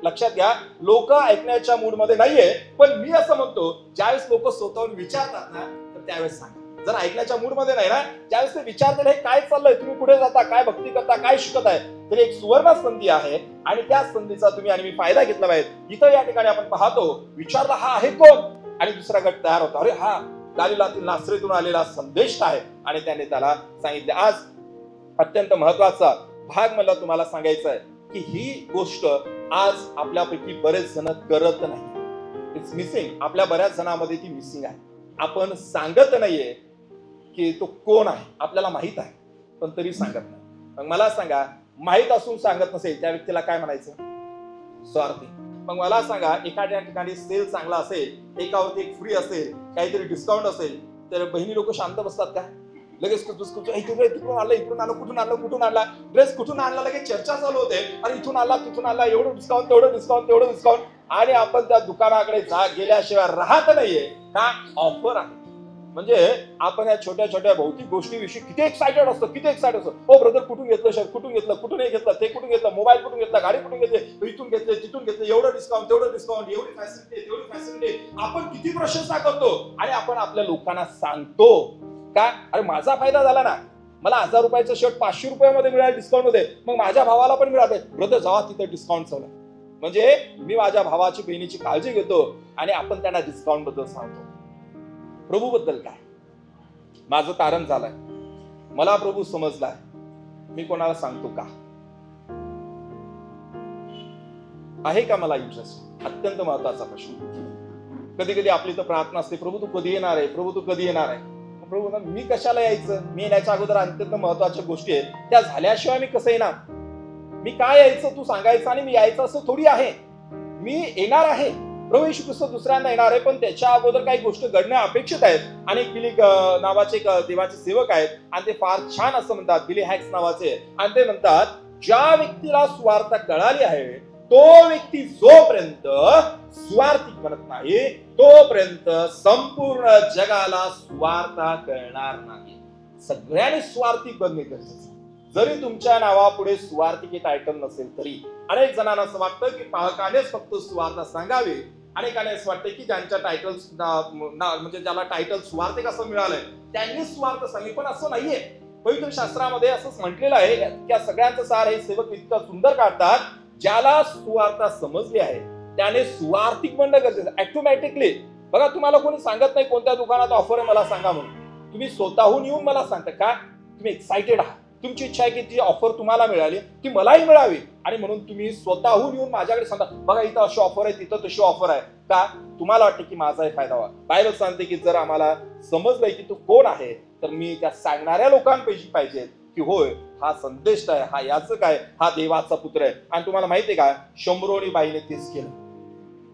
Speaker 1: लक्षात घ्या, लोक ऐकण्याच्या मूड मध्ये नाहीये. पण मी असं म्हणतो, ज्यावेळेस लोक स्वतःहून विचारतात ना तर त्यावेळेस सांगा. जर ऐकण्याच्या मूड मध्ये नाही ना, ज्यावेळेस ते विचारतील हे काय चाललंय, तुम्ही कुठे जाता, काय भक्ती करता, काय शिकत आहे, तर एक सुवर्ण संधी आहे आणि त्या संधीचा तुम्ही आणि मी फायदा घेतला पाहिजे. इथं या ठिकाणी आपण पाहतो, विचारला हा आहे कोण आणि दुसरा गट तयार होता, अरे हा गालिलातील नासरेतून आलेला संदेश आहे आणि त्याने त्याला सांगितले. आज अत्यंत महत्वाचा भाग मला तुम्हाला सांगायचा आहे की ही गोष्ट आज आपल्यापैकी बरेच जण करत नाही. It's missing. आपल्या बऱ्याच जणांमध्ये ती मिसिंग आहे. आपण सांगत नाहीये की तो कोण आहे. आपल्याला माहित आहे पण तरी सांगत नाही. मग मला सांगा, माहित असून सांगत नसेल त्या व्यक्तीला काय म्हणायचं? स्वार्थी. मग मला सांगा, एखाद्या ठिकाणी सेल चांगला असेल, एकावरती एक फ्री असेल, काहीतरी डिस्काउंट असेल, तर बहिणी लोक शांत बसतात का? लगेच तिकडून आलं, इकडून आलं, कुठून आणला ड्रेस, कुठून आणला, लगेच चर्चा चालू होते. अरे इथून आला, तिथून आला, एवढं डिस्काउंट, तेवढं डिस्काउंट, तेवढं डिस्काउंट. आणि आपण त्या दुकानाकडे गेल्याशिवाय राहत नाहीये का? ऑफर आहे. म्हणजे आपण या छोट्या छोट्या भौतिक गोष्टीविषयी किती एक्साइटेड असतो, किती एक्साइटेड असतो. हो ब्रदर, कुठून घेतलं शर्ट, कुठून घेतलं, कुठून नाही घेतलं, ते कुठून घेतलं, मोबाईल कुठून घेतला, गाडी कुठून घेतली, इथून घेतले, तिथून घेतले, एवढं डिस्काउंट, तेवढं डिस्काउंट, एवढी फॅसिलिटी, तेवढी फॅसिलिटी. आपण किती प्रशंसा करतो आणि आपण आपल्या लोकांना सांगतो का, अरे माझा फायदा झाला ना, मला 1000 रुपयाचं शर्ट 500 रुपयामध्ये मिळालं डिस्काउंट मध्ये, मग माझ्या भावाला पण मिळाले. ब्रदर जावा तिथे डिस्काउंट चालू. म्हणजे मी माझ्या भावाची बहिणीची काळजी घेतो आणि आपण त्यांना डिस्काउंट बद्दल सांगतो. प्रभू बद्दल काय? माझं तारण झालंय, मला प्रभू समजलाय, मी कोणाला सांगतो का? आहे का मला इंटरेस्ट? अत्यंत महत्वाचा प्रश्न. कधी कधी आपली तर प्रार्थना असते, प्रभू तू कधी येणार आहे, प्रभू तू कधी येणार आहे. प्रभू मी कशाला यायचं? मी येण्याच्या अगोदर अत्यंत महत्वाच्या गोष्टी आहेत, त्या झाल्याशिवाय मी कसं येणार? मी काय यायचं तू सांगायचं आणि मी यायचं असं थोडी आहे. मी येणार आहे, प्रभू येशू ख्रिस्त दुसऱ्यांदा येणार आहे, पण त्याच्या अगोदर काही गोष्ट घडणे अपेक्षित आहेत. आणि बिली नावाचे एक देवाचे सेवक आहेत आणि ते फार छान असं म्हणतात, बिली हॅक्स नावाचे, आणि ते म्हणतात, ज्या व्यक्तीला स्वार्थ कळाली आहे तो व्यक्ती जोपर्यंत स्वार्थी बनत नाही तोपर्यंत संपूर्ण जगाला स्वार्थ कळणार नाही. सगळ्यांनी स्वार्थी बनणे गरजेचं. जरी तुमच्या नावापुढे स्वार्थी टायटल नसेल तरी अनेक जणांना असं वाटतं की पालकानेच फक्त स्वार्थ सांगावे. अनेकांना असं वाटतं की ज्यांच्या टायटल म्हणजे ज्याला टायटल स्वार्थ कसं मिळालंय त्यांनी स्वार्थ सांगितले, पण असं नाहीये. पवित्र शास्त्रामध्ये असंच म्हटलेलं आहे की या सगळ्यांचं सार हे सेवक इतकं सुंदर काढतात, ज्याला सुवार्ता समजली आहे त्याने सुवार्थिक बनणं गरजेचं. ऑटोमॅटिकली बघा, तुम्हाला कोणी सांगत नाही कोणत्या दुकानात ऑफर आहे मला सांगा म्हणून, तुम्ही स्वतःहून येऊन मला सांगता का? तुम्ही एक्साइटेड आहात, तुमची इच्छा आहे की जी ऑफर तुम्हाला मिळाली ती मलाही मिळावी, आणि म्हणून तुम्ही स्वतःहून येऊन माझ्याकडे सांगता, बघा इथं अशी ऑफर आहे, तिथं तशी ऑफर आहे. का? तुम्हाला वाटते की माझाही फायदा व्हावा. बायबल सांगते की जर आम्हाला समजलंय की तू कोण आहे तर मी त्या सांगणाऱ्या लोकांपैकी पाहिजे की होय हा संदेश आहे, हा याचक आहे, हा देवाचा पुत्र आहे. आणि तुम्हाला माहितीये का, शंभरोनी बाईने तेच केलं.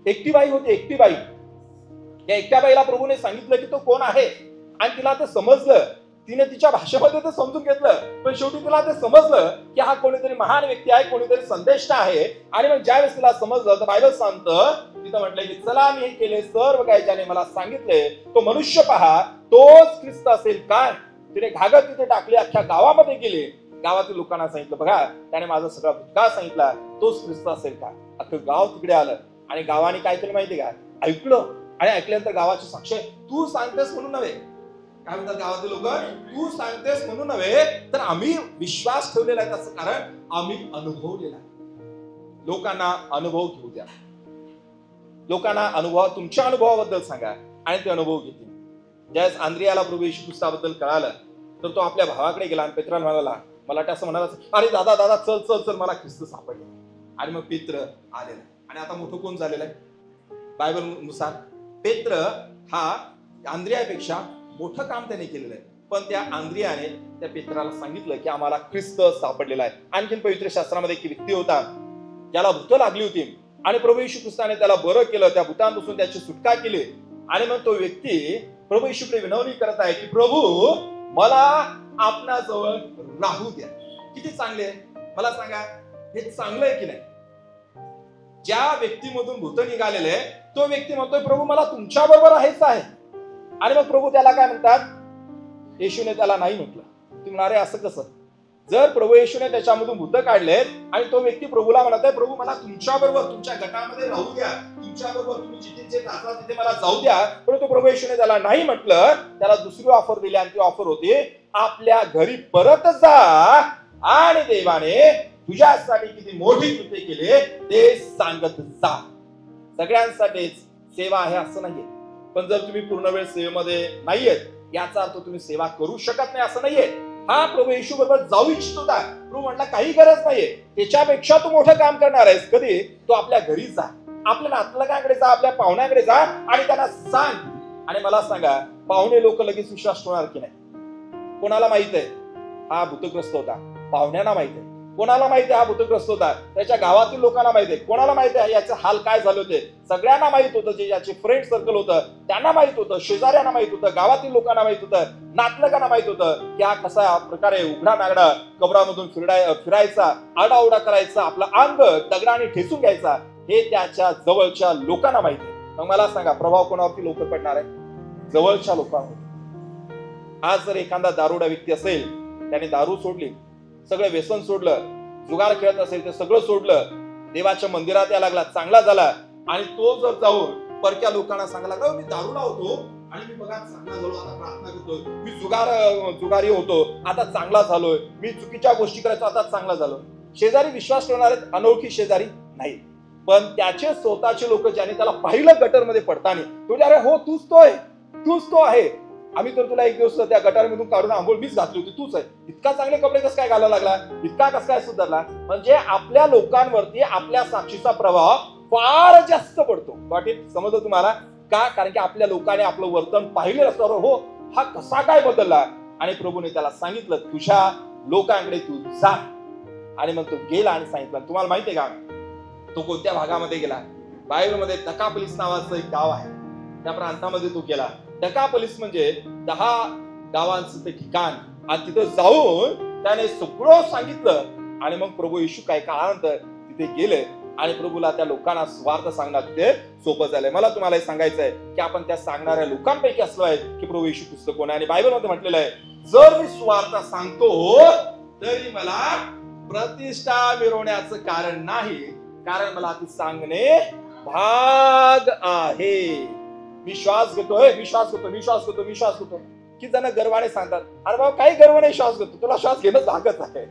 Speaker 1: एकटी बाई होती, एकटी बाई. या एकट्या बाईला प्रभूने सांगितलं की तो कोण आहे आणि तिला ते समजलं. तिने तिच्या भाषेमध्ये ते समजून घेतलं, पण शेवटी तिला ते समजलं की हा कोणीतरी महान व्यक्ती आहे, कोणीतरी संदेष्ट आहे. आणि मग ज्या वेळेस तिला समजलं तर बायबल सांगतं, तिथं म्हटलंय की चला मी हे केले सर्व काही ज्याने मला सांगितले तो मनुष्य पहा, तोच ख्रिस्त असेल काय. तिने घागर तिथे टाकली, अख्ख्या गावामध्ये गेले, गावातील लोकांना सांगितलं, बघा त्याने माझा सगळा भूतकाळ सांगितला, तोच ख्रिस्त असेल का. अख्खं गाव तिकडे आलं आणि गावाने काय केलं माहिती का, ऐकलं. आणि ऐकल्यानंतर गावाची साक्ष, तू सांगतेस म्हणून नव्हे, काय म्हणतात गावातील लोक, तू सांगतेस म्हणून नव्हे तर आम्ही विश्वास ठेवलेला आहे त्याचं कारण आम्ही अनुभवलेला आहे. लोकांना अनुभव घेऊ द्या. लोकांना अनुभव, तुमच्या अनुभवाबद्दल सांगा आणि ते अनुभव घेतील. ज्यावेळेस आंद्रियाला प्रभू येशू ख्रिस्ताबद्दल कळालं तर तो आपल्या भावाकडे गेला आणि पेत्राला म्हणाला, मला ते असं म्हणाला, अरे दादा दादा चल चल चल मला ख्रिस्त सापडले. आणि मग पेत्र आलेला. आणि आता मोठं कोण झालेलं आहे बायबल नुसार? पेत्र हा आंद्रियापेक्षा मोठं काम त्याने केलेलं आहे. पण त्या आंद्रियाने त्या पेत्राला सांगितलं की आम्हाला ख्रिस्त सापडलेला आहे. आणखीन पवित्र शास्त्रामध्ये एक व्यक्ती होता ज्याला भूत लागली होती आणि प्रभू येशू ख्रिस्ताने त्याला बरं केलं, त्या भूतांपासून त्याची सुटका केली. आणि मग तो व्यक्ती प्रभू येशूकडे विनवणी करत आहे की प्रभू मला आपल्या जवळ राहू द्या. किती चांगले आहे मला सांगा, हे चांगलं आहे की नाही? ज्या व्यक्तीमधून भूत निघालेले तो व्यक्ती म्हणतोय प्रभू मला तुमच्या बरोबर राहायचं आहे. आणि मग प्रभू त्याला काय म्हणतात, येशूने त्याला नाही म्हटलं. तुम्ही म्हणारे असं कसं? जर प्रभू येशूने त्याच्यामधून भूत काढलेत आणि तो व्यक्ती प्रभूला म्हणत आहे प्रभू मला तुमच्या बरोबर तुमच्या गटामध्ये राहू द्या, तुमच्या बरोबर तुम्ही जिथे जाता तिथे मला जाऊ द्या, परंतु प्रभू येशूने त्याला नाही म्हटलं. त्याला दुसरी ऑफर दिली आणि ती ऑफर होती, आपल्या घरी परत जा आणि देवाने तुझ्यासाठी किती मोठी कृत्ये केले ते सांगत जा. सगळ्यांसाठीच सेवा आहे असं नाहीये, पण जर तुम्ही पूर्ण वेळ सेवेमध्ये नाहीयेत याचा अर्थ तुम्ही सेवा करू शकत नाही असं नाहीये. हा प्रभू येशू बरोबर जाऊ इच्छित होता. प्रभू म्हटला काही गरज नाहीये, त्याच्यापेक्षा तू मोठं काम करणार आहेस. कधी? तो आपल्या घरी जा, आपल्या नातलगाकडे जा, आपल्या पाहुण्याकडे जा आणि त्यांना सांग. आणि मला सांगा, पाहुणे लोक लगेच विश्वास ठेवणार की नाही? कोणाला माहित आहे हा भूतग्रस्त होता? पाहुण्यांना माहित आहे. कोणाला माहिती आहे हा भूतग्रस्त होता, त्याच्या गावातील लोकांना माहिती आहे, कोणाला माहिती आहे याचे हाल काय झाले होते, सगळ्यांना माहित होतं. जे याचे फ्रेंड सर्कल होतं त्यांना माहित होतं, शेजाऱ्यांना माहित होतं, गावातील लोकांना माहित होतं, नातलगांना माहित होतं की हा कसा प्रकारे उघडा नागडा कबरामधून फिरायचा, आडाओरडा करायचा, आपलं अंग दगडाने ठेचून घ्यायचा, हे त्याच्या जवळच्या लोकांना माहिती आहे. मग मला सांगा प्रभाव कोणावरती लवकर पडणार आहे? जवळच्या लोकांवर. आज जर एखादा दारुडा व्यक्ती असेल, त्याने दारू सोडली, सगळं व्यसन सोडलं, जुगार खेळत असेल ते सगळं सोडलं, देवाच्या मंदिरात यायला लागला, चांगला झाला, आणि तो जर जाऊन परक्या लोकांना सांगायला लागला मी दारूला होतो आणि मी बघा चांगला झालो, आता प्रार्थना करतोय, मी जुगारी होतो आता चांगला झालोय, मी चुकीच्या गोष्टी करायचो आता चांगला झालो. शेजारी विश्वास ठेवणार आहेत? अनोळखी शेजारी नाही, पण त्याचे स्वतःचे लोक ज्याने त्याला पाहिलं गटरमध्ये पडताना, तो अरे हो तूच तो आहे, आम्ही तर तुला एक दिवस त्या गटारमधून काढून आंघोळ मीच घातली होती, तूच आहे, इतका चांगले कपडे कसं काय घालायला लागला, इतका कसं काय सुधारला. म्हणजे आपल्या लोकांवरती आपल्या साक्षीचा प्रभाव फार जास्त पडतो. वाटेत समजलं तुम्हाला का? कारण की आपल्या लोकांनी आपलं वर्तन पाहिलं असतं, हो हा कसा काय बदलला, आणि प्रभूने त्याला सांगितलं तुझ्या लोकांकडे तू जा. आणि मग तो गेला आणि सांगितलं. तुम्हाला माहितीये का तो कोणत्या भागामध्ये गेला? बायबलमध्ये दकापलिस नावाचं एक गाव आहे, त्या प्रांतामध्ये तो गेला. दकापलिस म्हणजे 10 गावांचं ते ठिकाण, आणि तिथं जाऊन त्याने सगळं सांगितलं. आणि मग प्रभू येशू काय काळानंतर तिथे गेले आणि प्रभूला त्या लोकांना स्वार्थ सांगणार ते सोपं झालंय. मला तुम्हाला सांगायचं आहे की आपण त्या सांगणाऱ्या लोकांपैकी असलो आहे की प्रभू येशू पुस्तक कोण आहे. आणि बायबलमध्ये म्हटलेलं आहे जर मी स्वार्थ सांगतो तरी मला प्रतिष्ठा मिळवण्याचं कारण नाही, कारण मला ती सांगणे भाग आहे. विश्वास घेतोय, की जण गर्वाने सांगतात अरे बाबा काही गर्व नाही श्वास घेतो, तुला श्वास घेणं भागच आहे.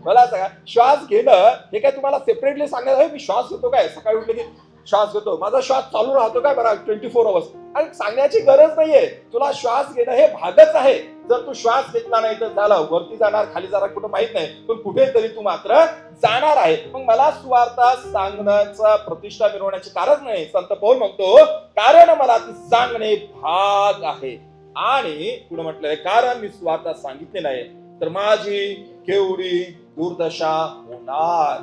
Speaker 1: मला सांगा श्वास घेणं हे काय तुम्हाला सेपरेटली सांगणार आहे? मी श्वास घेतो काय, सकाळी उठले की श्वास घेतो, माझा श्वास चालू राहतो काय बरं 24 आवर्स, आणि सांगण्याची गरज नाहीये. तुला श्वास घेणं हे भागच आहे. जर तू श्वास घेतला नाही तर झालं, वरती जाणार खाली जाणार कुठं माहित नाही, पण कुठेतरी तू मात्र जाणार आहे. मग मला सुवार्थ सांगण्याचा प्रतिष्ठा मिळवण्याचे कारण नाही. संत पौल म्हणतो कारण मला ती सांगणे भाग आहे. आणि पुढे म्हटलंय कारण मी सुवार्थ सांगितले नाही तर माझी केवढी दुर्दशा होणार.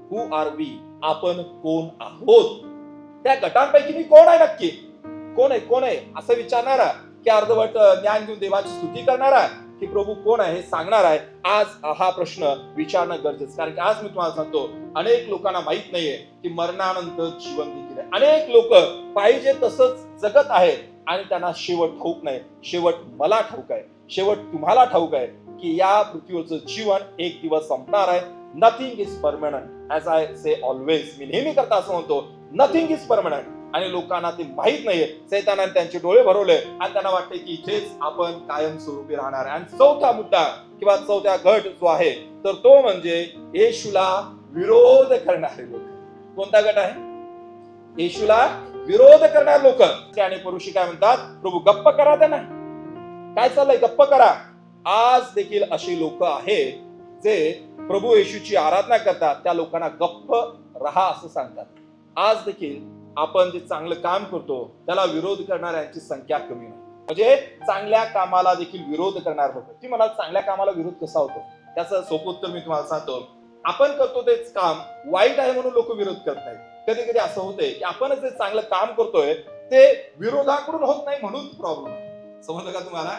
Speaker 1: हु आर वी, आपण कोण आहोत? त्या गटांपैकी मी कोण आहे नक्की? कोण आहे असं विचारणारा की अर्धवट ज्ञान घेऊन देवाची स्तुती करणारा की प्रभू कोण आहे हे सांगणार आहे? आज हा प्रश्न विचारणं गरजेचं. कारण की आज मी तुम्हाला सांगतो अनेक लोकांना माहित नाहीये की मरणानंतर जीवन देखील आहे. अनेक लोक पाहिजे तसंच जगत आहेत आणि त्यांना शेवट ठाऊक नाही. शेवट मला ठाऊक आहे, शेवट तुम्हाला ठाऊक आहे की या पृथ्वीवरचं जीवन एक दिवस संपणार आहे. Nothing is permanent, as I say always. मी नेहमी करता असं म्हणतो नथिंग इज परमनंट. आणि लोकांना ते माहित नाहीये. सैतानाने त्यांचे डोळे भरवले आणि त्यांना वाटते की इथेच आपण कायम स्वरूपी राहणार आहे. आणि चौथा मुद्दा किंवा चौथा गट जो आहे तर तो म्हणजे येशूला विरोध करणारे लोक. कोणता गट आहे? येशूला विरोध करणारे लोक. आणि पुरुषी काय म्हणतात? प्रभू गप्प करा त्यांना, काय चाललंय गप्प करा. आज देखील अशी लोक आहेत जे प्रभू येशूची आराधना करतात, त्या लोकांना गप्प राहा असं सांगतात. आज देखील आपण जे चांगलं काम करतो त्याला विरोध करणाऱ्यांची संख्या कमी नाही. म्हणजे चांगल्या कामाला देखील विरोध करणार लोक. ती मला चांगल्या कामाला विरोध कसा होतो त्याचं सोपं उत्तर मी तुम्हाला सांगतो. आपण करतो तेच काम वाईट आहे म्हणून लोक विरोध करत नाहीत. कधी कधी असं होतंय की आपण जे चांगलं काम करतोय ते विरोधाकडून होत नाही म्हणून प्रॉब्लेम. समजलं का तुम्हाला?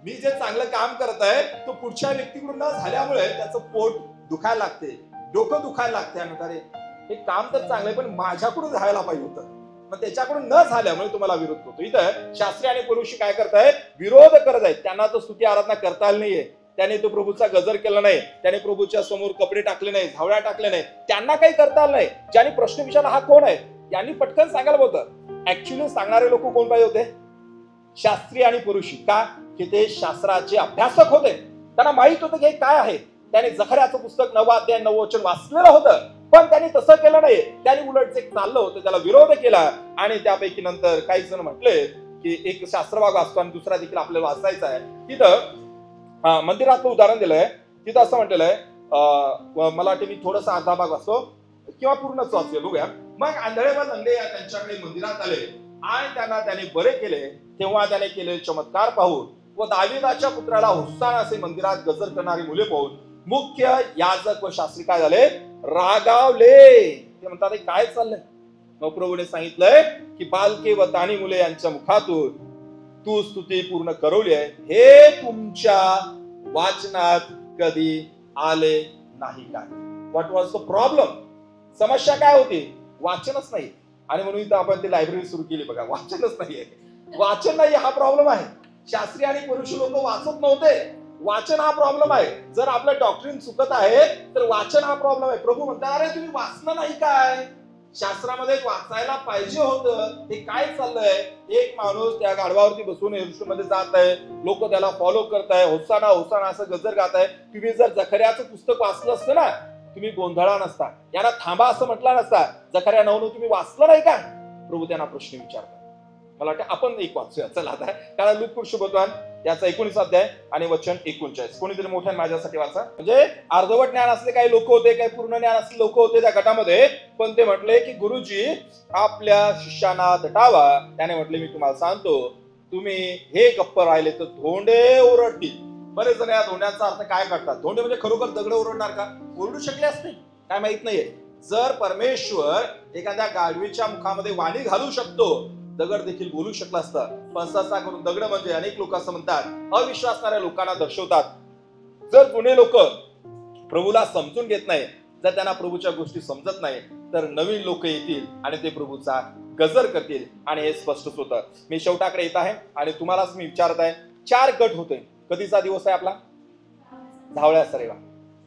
Speaker 1: मी जे चांगलं काम करत आहे तो पुढच्या व्यक्तीकडून न झाल्यामुळे त्याचं पोट दुखायला लागते, डोकं दुखायला लागते. आणि अरे हे काम तर चांगलंय पण माझ्याकडून झायला पाहिजे होतं, मग त्याच्याकडून न झाल्यामुळे तुम्हाला विरोध करतो. इथं शास्त्री आणि पुरुषी काय करतायत? विरोध करत आहेत. त्यांना तर स्तुती आराधना करता आली नाहीये, त्याने तो प्रभूचा गजर केला नाही, त्याने प्रभूच्या समोर कपडे टाकले नाही, झावळ्या टाकले नाही, त्यांना काही करता आलं नाही. ज्यांनी प्रश्न विचारला हा कोण आहे यांनी पटकन सांगायला होतं. ऍक्च्युअली सांगणारे लोक कोण पाहिजे होते? शास्त्री आणि पुरुषी. का? की ते शास्त्राचे अभ्यासक होते, त्यांना माहित होतं की हे काय आहे. त्याने जखऱ्याचं पुस्तक 9 अध्याय 9 वचन वाचलेलं होतं, पण त्यांनी तसं केलं नाही. त्यांनी उलट जे चाललं होतं त्याला विरोध केला. आणि त्यापैकी नंतर काही जण म्हटले की एक शास्त्रभाग वाचतो आणि दुसरा देखील आपल्याला वाचायचा आहे. तिथं मंदिरातलं उदाहरण दिलंय. तिथं असं म्हटलेलं आहे, मला वाटतं मी थोडंसं अर्धा भाग वाचतो किंवा पूर्णच वाचूया, बघूया. मग आंधळे व लंगडे त्यांच्याकडे मंदिरात आले आणि त्यांना त्याने बरे केले. तेव्हा त्याने केलेले चमत्कार पाहून व दाविदाच्या पुत्राला होसाना असे मंदिरात गजर करणारी मुले पाहून मुख्य याजक व शास्त्री काय झाले, रागावले. ते म्हणतात काय चाललंय. मग प्रभूने सांगितलंय की बालके व ताणी मुले यांच्या मुखातून तू स्तुती पूर्ण करवली आहे, हे तुमच्या वाचनात कधी आले नाही काय. What was the problem. समस्या काय होती, वाचनच नाही. आणि म्हणून इथं आपण ती लायब्ररी सुरू केली बघा, वाचनच नाहीये. वाचन नाही हा प्रॉब्लेम आहे. शास्त्री आणि पुरुष लोक वाचत नव्हते, वाचन हा प्रॉब्लेम आहे. जर आपलं डॉक्ट्रिन चुकत आहे तर वाचन हा प्रॉब्लेम आहे. प्रभू म्हणतात अरे तुम्ही वाचलं नाही काय, शास्त्रामध्ये वाचायला पाहिजे होतं. हे काय चाललंय. एक माणूस त्या गाढवावरती बसून येरूशलेममध्ये जात आहे, लोक त्याला फॉलो करताय, होसाना होसाना असं गजर गात आहे. तुम्ही जर जकर्याचं पुस्तक वाचलं असतं ना, तुम्ही गोंधळा नसता, यांना थांबा असं म्हटलं नसता. जकर्या 9 तुम्ही वाचलं नाही का. प्रभू त्यांना प्रश्न विचारतात. मला वाटतं आपण एक वाचूया चला आता, कारण लूक शुभवर्तमान याचा 19 अध्याय आणि वचन 39. कोणीतरी मोठ्या माझ्यासाठी वाचा. म्हणजे अर्धवट ज्ञान असले काही लोक होते, काही पूर्ण ज्ञान असले लोक होते त्या गटामध्ये. पण ते म्हटले की गुरुजी आपल्या शिष्यांना दटावा. त्याने म्हटले मी तुम्हाला सांगतो, तुम्ही हे गप्प राहिले तर धोंडे ओरडतील. बरेच जण या धोंड्याचा अर्थ काय करतात. धोंडे म्हणजे खरोखर दगड ओरडणार का, ओरडू शकले असते काय माहित नाहीये. जर परमेश्वर एखाद्या गाढवीच्या मुखामध्ये वाणी घालू शकतो, दगड देखील बोलू शकला असता. पण सहसा करून दगड म्हणजे अनेक लोक असं म्हणतात अविश्वासणाऱ्या लोकांना दर्शवतात. जर जुने लोक प्रभूला समजून घेत नाही, जर त्यांना प्रभूच्या गोष्टी समजत नाही, तर नवीन लोक येतील आणि ते प्रभूचा गजर करतील. आणि हे स्पष्टच होतं. मी शेवटाकडे येत आहे आणि तुम्हालाच मी विचारत आहे. 4 गट होते. कधीचा दिवस आहे आपला, झावळ्याचा रविवार.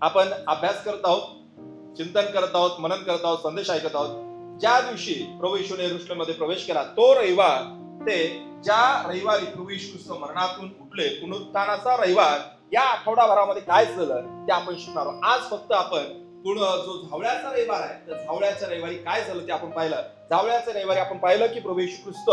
Speaker 1: आपण अभ्यास करत आहोत, चिंतन करत आहोत, मनन करत आहोत, संदेश ऐकत आहोत. ज्या दिवशी प्रभू येशूने येरूशलेममध्ये प्रवेश केला तो रविवार, ते ज्या रविवारी प्रभू येशू ख्रिस्त मरणातून उठले, पुनरुत्थानाचा रविवार, या आठवडाभरामध्ये काय झालं ते आपण शिकणार आहोत. आज फक्त आपण जो झावळ्याचा रविवार आहे, तर झावळ्याच्या रविवारी काय झालं ते आपण पाहिलं. झावळ्याच्या रविवारी आपण पाहिलं की प्रभू येशू ख्रिस्त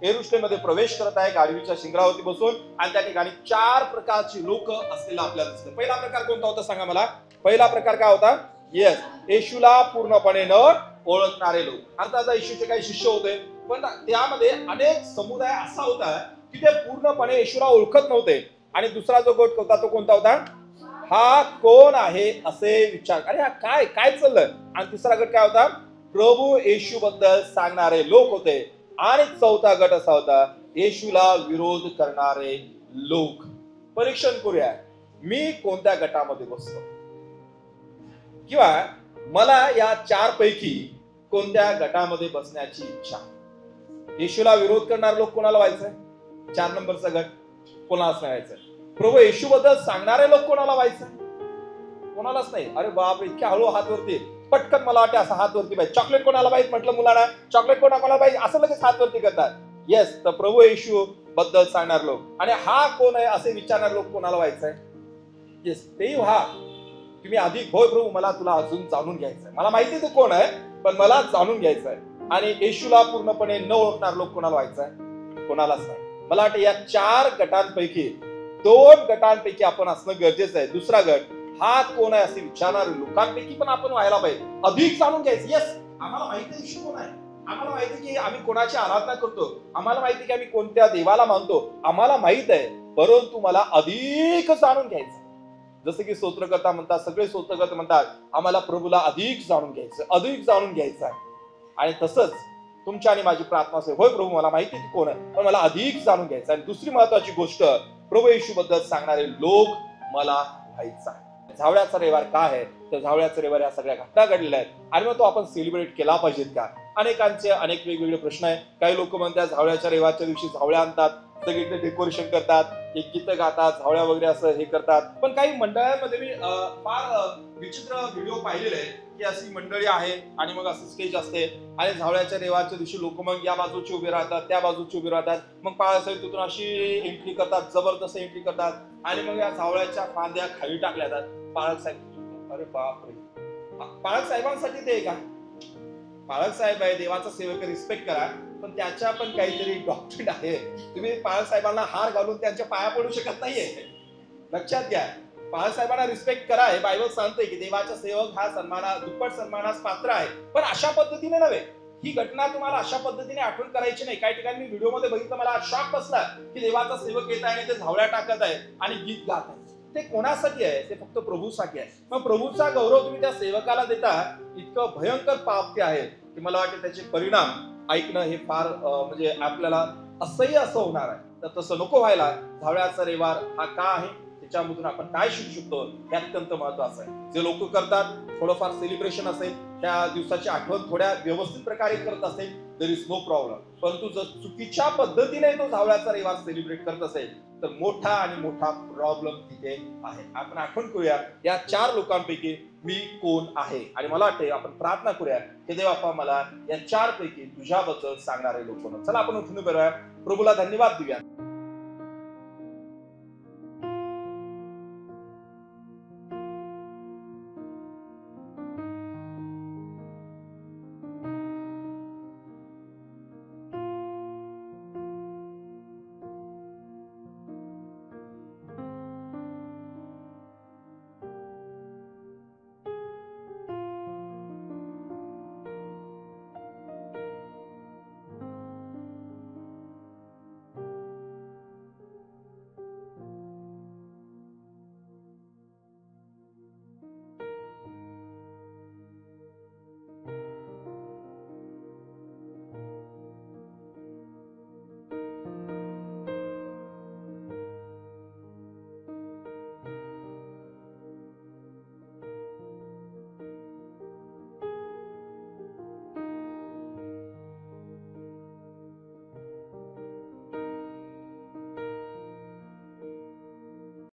Speaker 1: येरूशलेममध्ये प्रवेश करत आहे गाढवीच्या शिंगरावरती बसून. आणि त्या ठिकाणी 4 प्रकारची लोक असलेला आपल्याला दिसतं. पहिला प्रकार कोणता होता सांगा मला. पहिला प्रकार काय होता. येस, येशूला पूर्णपणे न ओळखणारे लोक. अर्थात येशूचे काही शिष्य होते, पण त्यामध्ये अनेक समुदाय असा होता की ते पूर्णपणे येशूला ओळखत नव्हते. आणि दुसरा जो गट होता तो कोणता होता, हा कोण आहे असे विचार, अरे हा काय काय चाललंय. आणि तिसरा गट काय होता, प्रभू येशू बद्दल सांगणारे लोक होते. आणि चौथा गट असा होता, येशूला विरोध करणारे लोक. परीक्षण करूया, मी कोणत्या गटामध्ये बसतो, किंवा मला या 4 पैकी कोणत्या गटामध्ये बसण्याची इच्छा. येशूला विरोध करणारे लोक कोणाला व्हायचंय, 4 नंबरचा गट कोणालाच नाही व्हायचंय. प्रभू येशू बद्दल सांगणारे लोक कोणाला व्हायचंय, कोणालाच नाही. अरे बाप, इतक्या हळू हात वरती, पटकन मला वाटतं असा हात वरती पाहिजे. चॉकलेट कोणाला पाहिजे म्हटलं मुलांना, चॉकलेट कोणाला पाहिजे असं लगेच हात वरती करतात. येस, तर प्रभू येशू बद्दल सांगणारे लोक. आणि हा कोण आहे असे विचारणारे लोक कोणाला व्हायचंय. येस, तेही व्हा तुम्ही अधिक. होय प्रभू, मला तुला अजून जाणून घ्यायचंय, मला माहिती तू कोण आहे पण मला जाणून घ्यायचंय. आणि येशूला पूर्णपणे न ओळखणार लोक कोणाला व्हायचंय, कोणालाच नाही. मला वाटतं या 4 गटांपैकी 2 गटांपैकी आपण असणं गरजेचं आहे. दुसरा गट, हा कोण आहे असे विचारणारे लोकांपैकी पण आपण व्हायला पाहिजे, अधिक जाणून घ्यायचं. येस, आम्हाला माहिती आहे येशू कोण आहे, आम्हाला माहिती की आम्ही कोणाची आराधना करतो, आम्हाला माहिती की आम्ही कोणत्या देवाला मानतो, आम्हाला माहित आहे. परंतु मला अधिक जाणून घ्यायचं. जसं की स्तोत्रकर्ता म्हणतात, सगळे स्तोत्रकर्ता म्हणतात आम्हाला प्रभूला अधिक जाणून घ्यायचं, अधिक जाणून घ्यायचं आहे. आणि तसंच तुमची आणि माझी प्रार्थना असेल, होय प्रभू मला माहिती आहे कोण आहे पण मला अधिक जाणून घ्यायचं. आणि दुसरी महत्वाची गोष्ट, प्रभू येशू बद्दल सांगणारे लोक मला व्हायचं आहे. झावळ्याचा रविवार काय आहे, तर झावळ्याचा रविवार या सगळ्या घटना घडलेल्या आहेत. आणि मग तो आपण सेलिब्रेट केला पाहिजेत का. अनेकांचे अनेक वेगवेगळे प्रश्न आहे. काही लोक म्हणतात झावळ्याच्या रविवारच्या दिवशी झावळ्या आणतात, सगळीकडे डेकोरेशन करतात, एक गीत गातात, झावळ्या वगैरे असं हे करतात. पण काही मंडळांमध्ये मी फार विचित्र व्हिडिओ पाहिलेले आहे की अशी मंडळी आहे आणि मग असं स्टेज असते आणि झावळ्याच्या रविवारच्या दिवशी लोक मग या बाजूची उभे राहतात, त्या बाजूची उभे राहतात. मग पाळासाहेब तिथून अशी एंट्री करतात, जबरदस्त एंट्री करतात आणि मग या झावळ्याच्या फांद्या खाली टाकल्या जातात. पाळक साहेब, अरे बापरे, पाळक साहेबांसाठी ते का, पाळक साहेब आहे, देवाचा सेवक, रिस्पेक्ट करा. पण त्याच्या पण काहीतरी डॉक्ट्रिन आहे. तुम्ही पाळक साहेबांना हार घालून त्यांच्या पाया पडू शकत नाहीये, लक्षात घ्या. पाळक साहेबांना रिस्पेक्ट करा, हे बायबल सांगते की देवाचा सेवक हा दुप्पट सन्मानास पात्र आहे. पण अशा पद्धतीने नव्हे. ही घटना तुम्हाला अशा पद्धतीने आठवण करायची नाही. काही ठिकाणी मी व्हिडिओ मध्ये बघितलं, मला शॉक बसला की देवाचा सेवक येत आहे आणि ते झावळ्या टाकत आहे आणि गीत गात आहे. ते कोणासाठी आहे? ते फक्त प्रभूसाठी आहे. मग प्रभूचा गौरव तुम्ही त्या सेवकाला देता, इतकं भयंकर पाप ते आहे की मला वाटतं त्याचे परिणाम ऐकणं हे फार म्हणजे आपल्याला असह्य असं होणार आहे. तर तसं नको व्हायला. झावळ्याचा रविवार हा का आहे, त्याच्यामधून आपण काय शिकू शकतो हे अत्यंत महत्वाचं आहे. जे लोक करतात थोडंफार सेलिब्रेशन असेल, त्या दिवसाची आठवण थोड्या व्यवस्थित प्रकारे करत असेल, देर इज नो प्रॉब्लेम. परंतु जर चुकीच्या पद्धतीने तो झावळ्याचा रविवार सेलिब्रेट करत असेल तर मोठा आणि मोठा प्रॉब्लेम तिथे आहे. आपण आठवण करूया या 4 लोकांपैकी मी कोण आहे, आणि मला वाटते आपण प्रार्थना करूया हे देव आपा मला या 4 पैकी तुझ्याबद्दल सांगणारे लोक. चला आपण उठून बघूया, प्रभूला धन्यवाद देऊया.